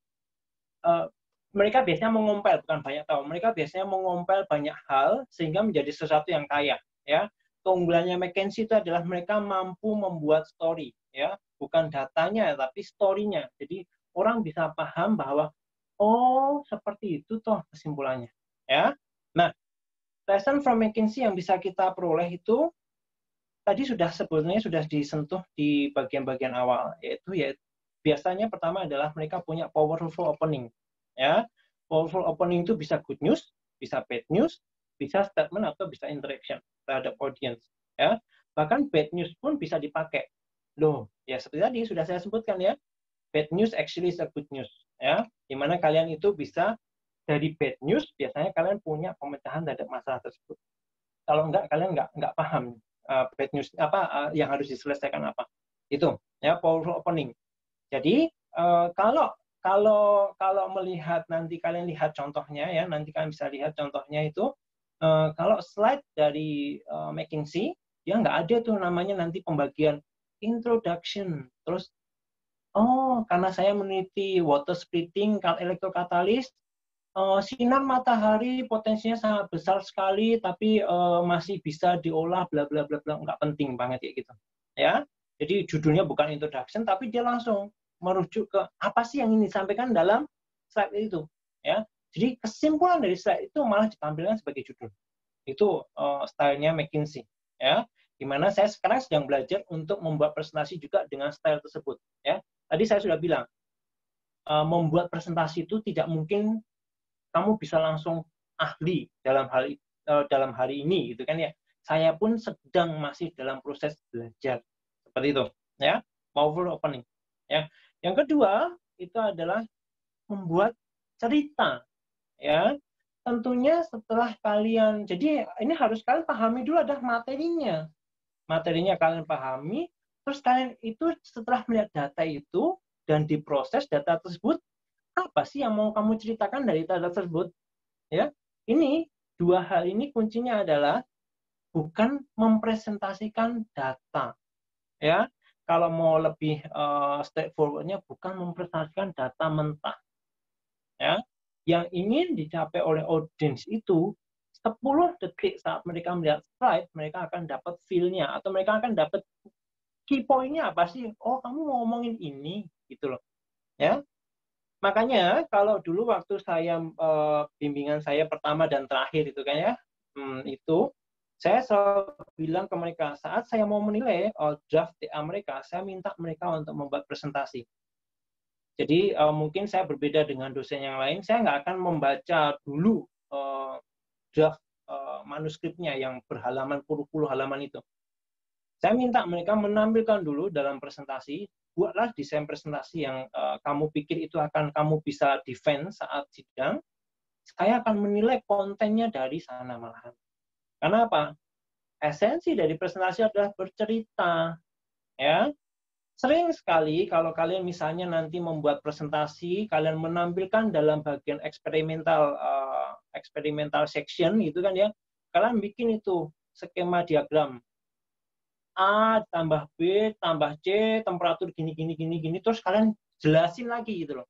mereka biasanya mengompel, bukan banyak tahu. Mereka biasanya mengompel banyak hal sehingga menjadi sesuatu yang kaya ya. Keunggulannya McKinsey itu adalah mereka mampu membuat story ya, bukan datanya tapi story-nya. Jadi orang bisa paham bahwa oh seperti itu toh kesimpulannya ya. Nah, lesson from McKinsey yang bisa kita peroleh itu tadi sebetulnya sudah disentuh di bagian-bagian awal, yaitu biasanya pertama adalah mereka punya powerful opening ya. Powerful opening itu bisa good news, bisa bad news, bisa statement atau bisa interaction terhadap audience ya. Bahkan bad news pun bisa dipakai loh ya, seperti tadi sudah saya sebutkan ya, bad news actually is a good news ya, dimana kalian itu bisa dari bad news biasanya kalian punya pemecahan terhadap masalah tersebut. Kalau enggak kalian nggak paham bad news apa yang harus diselesaikan apa itu ya, powerful opening. Jadi kalau melihat, nanti kalian lihat contohnya ya, nanti kalian bisa lihat contohnya itu kalau slide dari McKinsey dia nggak ada tuh namanya nanti pembagian introduction, terus karena saya meneliti water splitting elektrokatalis, sinar matahari potensinya sangat besar sekali tapi masih bisa diolah bla bla bla bla, nggak penting banget ya gitu ya. Jadi judulnya bukan introduction tapi dia langsung merujuk ke apa sih yang ingin disampaikan dalam slide itu ya. Jadi kesimpulan dari slide itu malah ditampilkan sebagai judul. Itu stylenya McKinsey ya. Dimana saya sekarang sedang belajar untuk membuat presentasi juga dengan style tersebut. Ya, tadi saya sudah bilang, membuat presentasi itu tidak mungkin kamu bisa langsung ahli dalam hari ini, gitu kan ya. Saya pun sedang masih dalam proses belajar seperti itu, ya. Powerful opening, ya. Yang kedua itu adalah membuat cerita, ya. Tentunya setelah kalian, jadi ini harus kalian pahami dulu ada materinya. Materinya kalian pahami, terus kalian itu setelah melihat data itu dan diproses data tersebut, apa sih yang mau kamu ceritakan dari data tersebut? Ya, ini dua hal ini kuncinya adalah bukan mempresentasikan data. Ya, kalau mau lebih straightforward-nya bukan mempresentasikan data mentah. Ya, yang ingin dicapai oleh audiens itu 10 detik saat mereka melihat slide, mereka akan dapat feel-nya atau mereka akan dapat key point-nya apa sih? Oh, kamu mau ngomongin ini gitu loh. Ya. Makanya kalau dulu waktu saya bimbingan saya pertama dan terakhir itu kan ya, itu saya selalu bilang ke mereka saat saya mau menilai draft TA mereka, saya minta mereka untuk membuat presentasi. Jadi mungkin saya berbeda dengan dosen yang lain, saya nggak akan membaca dulu draft manuskripnya yang berhalaman puluh-puluh halaman itu. Saya minta mereka menampilkan dulu dalam presentasi, buatlah desain presentasi yang kamu pikir itu akan kamu bisa defend saat sidang. Saya akan menilai kontennya dari sana malahan. Karena apa? Esensi dari presentasi adalah bercerita. Ya, sering sekali kalau kalian misalnya nanti membuat presentasi, kalian menampilkan dalam bagian eksperimental section gitu kan ya, kalian bikin itu skema diagram A tambah B tambah C temperatur gini terus kalian jelasin lagi gitu loh.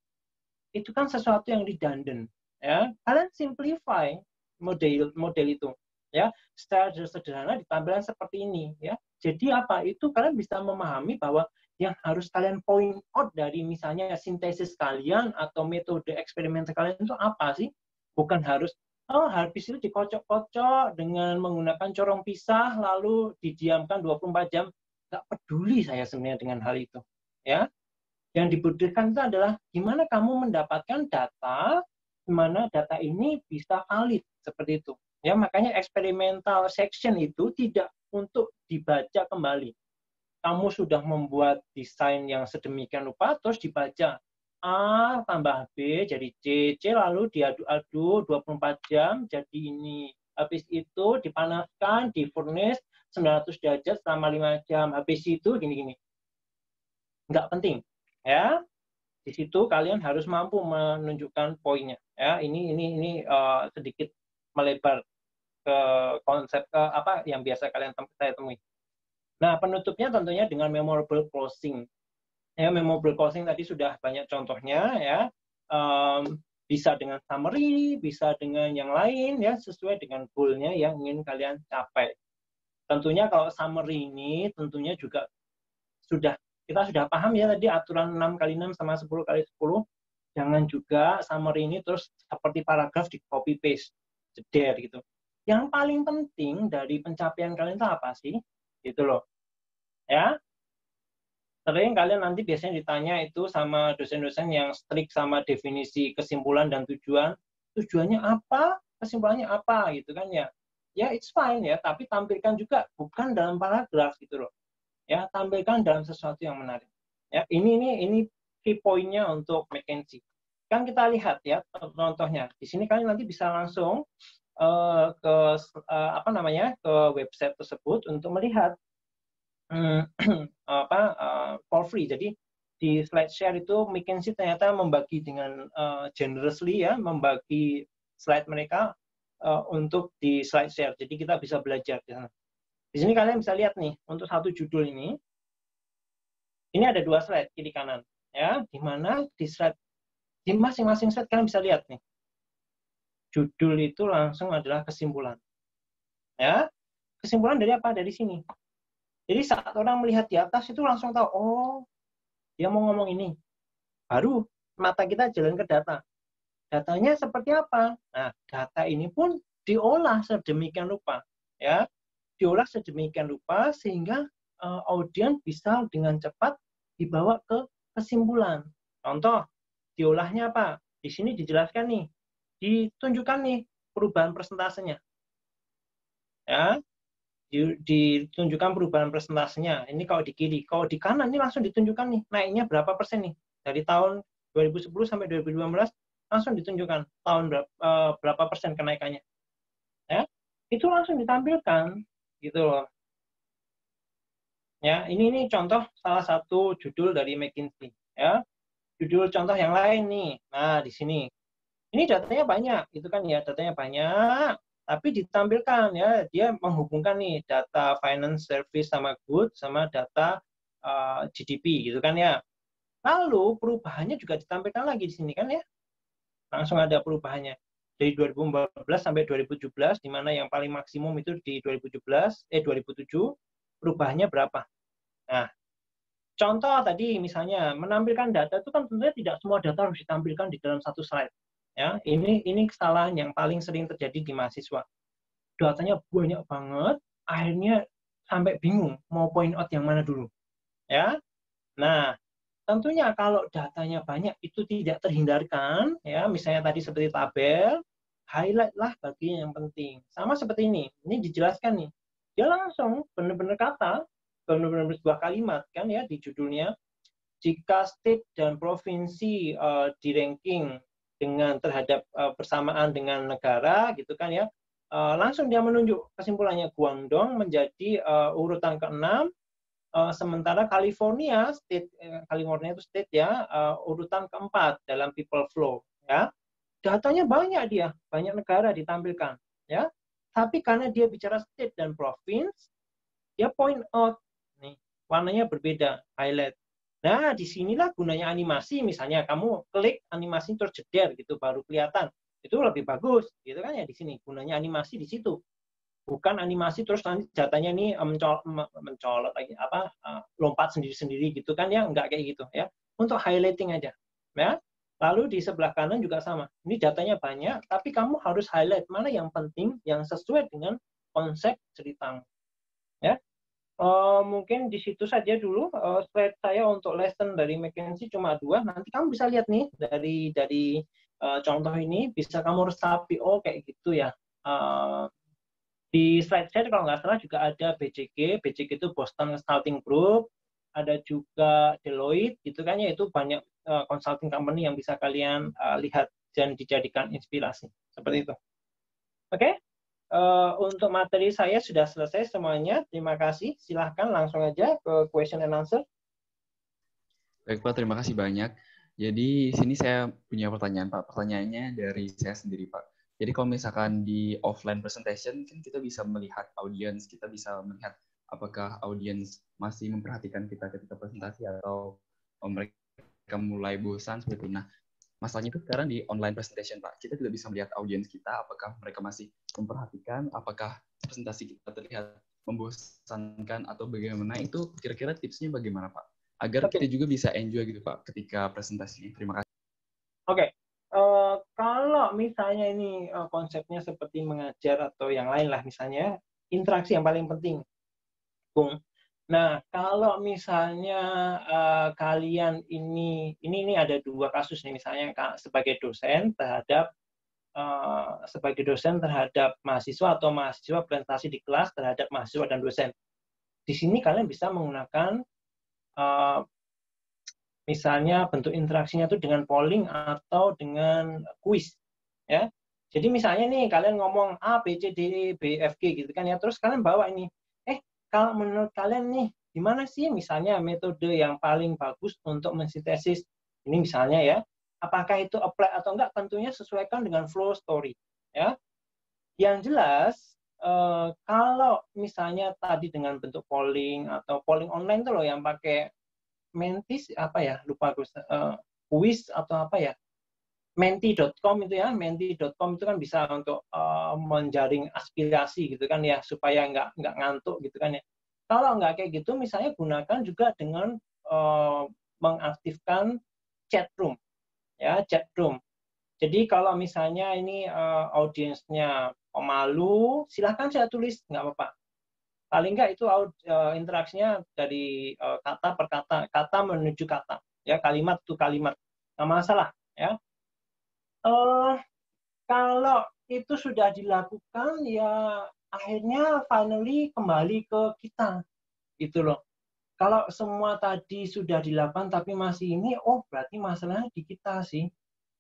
Itu kan sesuatu yang redundant ya. Kalian simplify model itu ya, secara sederhana ditampilkan seperti ini ya. Jadi apa? Itu kalian bisa memahami bahwa yang harus kalian point out dari misalnya sintesis kalian atau metode eksperimen kalian itu apa sih? Bukan harus habis itu dikocok-kocok dengan menggunakan corong pisah lalu didiamkan 24 jam. Nggak peduli saya sebenarnya dengan hal itu. Ya. Yang dibutuhkan itu adalah gimana kamu mendapatkan data, gimana data ini bisa valid seperti itu. Ya, makanya experimental section itu tidak untuk dibaca kembali. Kamu sudah membuat desain yang sedemikian rupa terus dibaca A tambah B jadi C, C lalu diaduk-aduk 24 jam jadi ini. Habis itu dipanaskan, di furnace 900 derajat selama 5 jam. Habis itu gini-gini. Nggak penting. Ya, di situ kalian harus mampu menunjukkan poinnya. Ya, ini sedikit melebar ke konsep apa yang biasa saya temui. Nah, penutupnya tentunya dengan memorable closing. Ya, memorable closing tadi sudah banyak contohnya ya. Bisa dengan summary, bisa dengan yang lain ya, sesuai dengan goal-nya yang ingin kalian capai. Tentunya kalau summary ini tentunya juga kita sudah paham ya tadi aturan 6x6 sama 10x10. Jangan juga summary ini terus seperti paragraf di copy paste, jeder gitu. Yang paling penting dari pencapaian kalian itu apa sih? Gitu loh. Ya, sering kalian nanti biasanya ditanya itu sama dosen-dosen yang strict sama definisi kesimpulan dan tujuan. Tujuannya apa? Kesimpulannya apa? Gitu kan ya. Ya, it's fine ya, tapi tampilkan juga bukan dalam paragraf gitu loh. Ya, tampilkan dalam sesuatu yang menarik. Ya, ini key point-nya untuk McKinsey. Kan kita lihat ya contohnya. Di sini kalian nanti bisa langsung ke ke website tersebut untuk melihat for free. Jadi di slide share itu McKinsey ternyata membagi dengan generously ya, membagi slide mereka untuk di slide share. Jadi kita bisa belajar di sana. Di sini kalian bisa lihat nih untuk satu judul ini. Ini ada 2 slide kiri kanan ya, di mana di masing-masing slide kalian bisa lihat nih. Judul itu langsung adalah kesimpulan. Ya. Kesimpulan dari apa? Dari sini. Jadi saat orang melihat di atas itu langsung tahu, oh, dia mau ngomong ini. Baru mata kita jalan ke data. Datanya seperti apa? Nah, data ini pun diolah sedemikian rupa, ya. diolah sedemikian rupa sehingga audiens bisa dengan cepat dibawa ke kesimpulan. Contoh, diolahnya apa? Di sini dijelaskan nih, ditunjukkan nih perubahan persentasenya. Ya, ditunjukkan perubahan presentasinya. Ini kalau di kiri, kalau di kanan ini langsung ditunjukkan nih naiknya berapa persen nih dari tahun 2010 sampai 2015 langsung ditunjukkan tahun berapa persen kenaikannya. Ya, itu langsung ditampilkan gitu loh. Ya, ini contoh salah satu judul dari McKinsey. Ya, judul contoh yang lain nih. Nah, di sini. Ini datanya banyak, itu kan ya, datanya banyak, tapi ditampilkan ya, dia menghubungkan nih data finance service sama good sama data GDP gitu kan ya. Lalu perubahannya juga ditampilkan lagi di sini kan ya. Langsung ada perubahannya. Dari 2014 sampai 2017 di mana yang paling maksimum itu di 2007 perubahannya berapa. Nah, contoh tadi misalnya menampilkan data itu kan tentunya tidak semua data harus ditampilkan di dalam satu slide. Ya, ini kesalahan yang paling sering terjadi di mahasiswa. Datanya banyak banget, akhirnya sampai bingung mau point out yang mana dulu. Ya. Nah, tentunya kalau datanya banyak itu tidak terhindarkan, ya, misalnya tadi seperti tabel, highlight lah bagian yang penting. Sama seperti ini dijelaskan nih. Dia langsung benar-benar kata, benar-benar sebuah kalimat kan ya di judulnya. Jika state dan provinsi di ranking dengan terhadap bersamaan dengan negara gitu kan ya, langsung dia menunjuk kesimpulannya Guangdong menjadi urutan ke-6, sementara California itu state ya, urutan ke-4 dalam people flow ya. Datanya banyak, banyak negara ditampilkan ya. Tapi karena dia bicara state dan province, dia point out nih, warnanya berbeda, highlight. Nah, disinilah gunanya animasi. Misalnya kamu klik animasi terus jeder gitu, baru kelihatan. Itu lebih bagus, gitu kan ya di sini. Gunanya animasi di situ. Bukan animasi terus nanti datanya ini mencolot lagi lompat sendiri-sendiri gitu kan ya, enggak kayak gitu ya. Untuk highlighting aja. Ya. Lalu di sebelah kanan juga sama. Ini datanya banyak, tapi kamu harus highlight mana yang penting, yang sesuai dengan konsep cerita. Ya. Mungkin di situ saja dulu slide saya untuk lesson dari McKinsey cuma 2. Nanti kamu bisa lihat nih dari contoh ini bisa kamu resapi kayak gitu ya. Di slide saya kalau nggak salah juga ada BCG itu Boston Consulting Group, ada juga Deloitte gitu kan ya, itu banyak consulting company yang bisa kalian lihat dan dijadikan inspirasi seperti itu. Oke? Untuk materi saya sudah selesai semuanya. Terima kasih. Silahkan langsung aja ke question and answer. Baik Pak, terima kasih banyak. Jadi sini saya punya pertanyaan Pak. Pertanyaannya dari saya sendiri Pak. Jadi kalau misalkan di offline presentation kan kita bisa melihat audiens, kita bisa melihat apakah audiens masih memperhatikan kita ketika presentasi atau mereka mulai bosan seperti itu. Nah, masalahnya itu sekarang di online presentation, Pak. Kita tidak bisa melihat audiens kita, apakah mereka masih memperhatikan, apakah presentasi kita terlihat membosankan atau bagaimana. Itu kira-kira tipsnya bagaimana, Pak? Agar kita juga bisa enjoy gitu, Pak, ketika presentasi. Terima kasih. Oke. Kalau misalnya ini konsepnya seperti mengajar atau yang lain lah misalnya, interaksi yang paling penting, Bung. Nah, kalau misalnya kalian ini ada 2 kasus nih, misalnya sebagai dosen terhadap mahasiswa atau mahasiswa presentasi di kelas terhadap mahasiswa dan dosen. Di sini kalian bisa menggunakan misalnya bentuk interaksinya itu dengan polling atau dengan kuis, ya. Jadi misalnya nih kalian ngomong A, B, C, D, E, B, F, G gitu kan ya, terus kalian bawa ini, kalau menurut kalian nih, gimana sih misalnya metode yang paling bagus untuk mensintesis ini misalnya ya, apakah itu apply atau enggak, tentunya sesuaikan dengan flow story, ya. Yang jelas, kalau misalnya tadi dengan bentuk polling atau polling online tuh loh yang pakai Mentis apa ya, lupa aku, kuis atau apa ya, menti.com itu ya, menti.com itu kan bisa untuk menjaring aspirasi gitu kan ya, supaya nggak ngantuk gitu kan ya. Kalau nggak kayak gitu, misalnya gunakan juga dengan mengaktifkan chat room, ya, chat room. Jadi kalau misalnya ini audiensnya pemalu, silahkan saya tulis, nggak apa-apa. Paling nggak itu interaksinya dari kata per kata, kata menuju kata, ya, kalimat to kalimat, nggak masalah, ya. Kalau itu sudah dilakukan, ya akhirnya finally kembali ke kita, gitu loh. Kalau semua tadi sudah dilakukan tapi masih ini, oh berarti masalahnya di kita sih.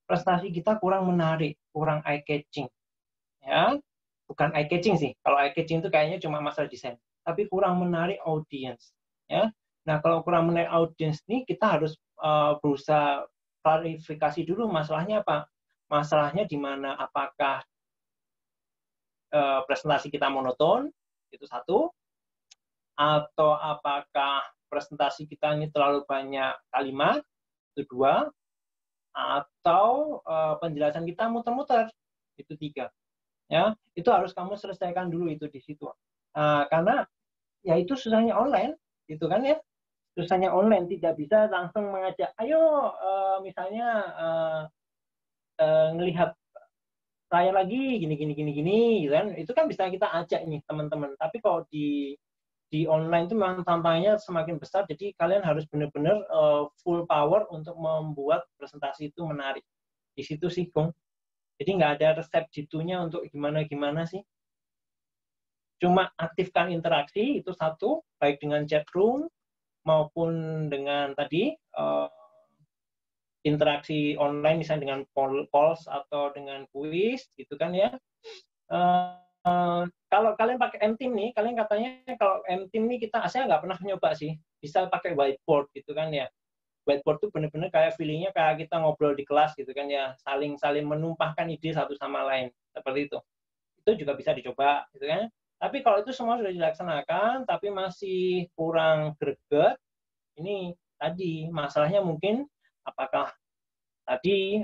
Prestasi kita kurang menarik, kurang eye-catching. Ya, bukan eye-catching sih. Kalau eye-catching itu kayaknya cuma masalah desain. Tapi kurang menarik audience. Ya. Nah, kalau kurang menarik audience nih, kita harus berusaha klarifikasi dulu masalahnya apa. Masalahnya di mana, apakah presentasi kita monoton, itu satu, atau apakah presentasi kita ini terlalu banyak kalimat, itu dua, atau penjelasan kita muter-muter, itu tiga. Ya, itu harus kamu selesaikan dulu itu di situ. Karena ya itu susahnya online, gitu kan ya. Susahnya online, tidak bisa langsung mengajak, ayo misalnya ngelihat saya lagi gini gitu kan. Itu kan bisa kita ajak nih teman-teman. Tapi kalau di online itu memang tantangannya semakin besar, jadi kalian harus benar-benar full power untuk membuat presentasi itu menarik. Di situ sih, Kung. Jadi nggak ada resep jitunya untuk gimana-gimana sih. Cuma aktifkan interaksi, itu satu, baik dengan chat room maupun dengan tadi interaksi online, misalnya dengan polls atau dengan kuis, gitu kan ya. Kalau kalian pakai M-Team nih, kalian katanya kalau M-Team nih saya nggak pernah nyoba sih, bisa pakai whiteboard gitu kan ya. Whiteboard tuh bener-bener kayak feelingnya kayak kita ngobrol di kelas gitu kan ya, saling menumpahkan ide satu sama lain, seperti itu. Itu juga bisa dicoba gitu kan. Tapi kalau itu semua sudah dilaksanakan, tapi masih kurang greget, ini tadi masalahnya mungkin apakah tadi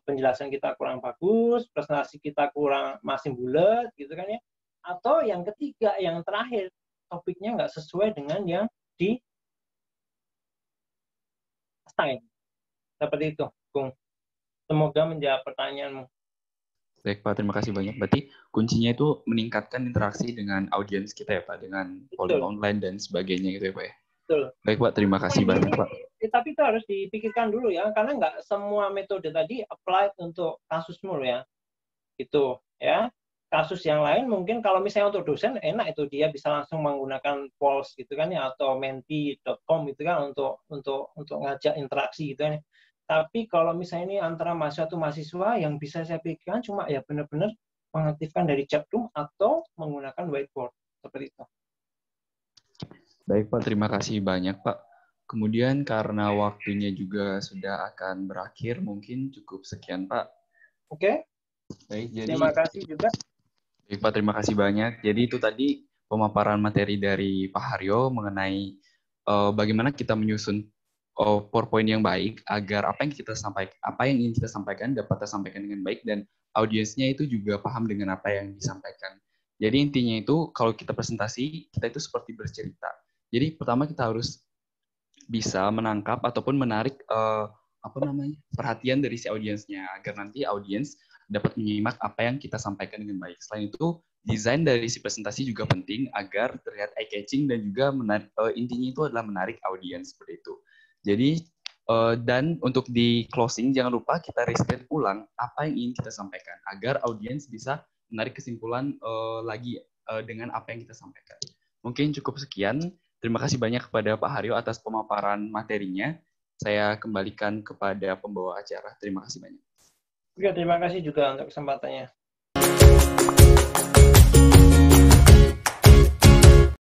penjelasan kita kurang bagus, presentasi kita kurang masih bulat gitu kan ya, atau yang ketiga, yang terakhir, topiknya nggak sesuai dengan yang di assign. Seperti itu, Kung. Semoga menjawab pertanyaanmu. Baik Pak, terima kasih banyak. Berarti kuncinya itu meningkatkan interaksi dengan audiens kita ya Pak, dengan polling online dan sebagainya gitu ya Pak ya. Betul. Baik Pak, terima kasih banyak Pak. Tapi itu harus dipikirkan dulu ya, karena nggak semua metode tadi apply untuk kasusmu ya. Itu ya. Kasus yang lain mungkin kalau misalnya untuk dosen enak itu dia bisa langsung menggunakan polls gitu kan ya, atau menti.com gitu kan untuk ngajak interaksi gitu kan. Tapi kalau misalnya ini antara mahasiswa yang bisa saya pikirkan cuma ya benar-benar mengaktifkan dari chat room atau menggunakan whiteboard seperti itu. Baik Pak, terima kasih banyak Pak. Kemudian karena waktunya juga sudah akan berakhir, mungkin cukup sekian Pak. Oke. Baik, jadi terima kasih juga. Baik Pak, terima kasih banyak. Jadi itu tadi pemaparan materi dari Pak Haryo mengenai bagaimana kita menyusun PowerPoint yang baik agar apa yang ingin kita sampaikan dapat tersampaikan dengan baik dan audiensnya itu juga paham dengan apa yang disampaikan. Jadi intinya itu kalau kita presentasi, kita itu seperti bercerita. Jadi pertama kita harus bisa menangkap ataupun menarik perhatian dari si audiensnya agar nanti audiens dapat menyimak apa yang kita sampaikan dengan baik. Selain itu, desain dari si presentasi juga penting agar terlihat eye-catching dan juga menarik, intinya itu adalah menarik audiens seperti itu. Jadi dan untuk di closing jangan lupa kita restate ulang apa yang ingin kita sampaikan agar audiens bisa menarik kesimpulan lagi dengan apa yang kita sampaikan. Mungkin cukup sekian. Terima kasih banyak kepada Pak Haryo atas pemaparan materinya. Saya kembalikan kepada pembawa acara. Terima kasih banyak. Terima kasih juga untuk kesempatannya.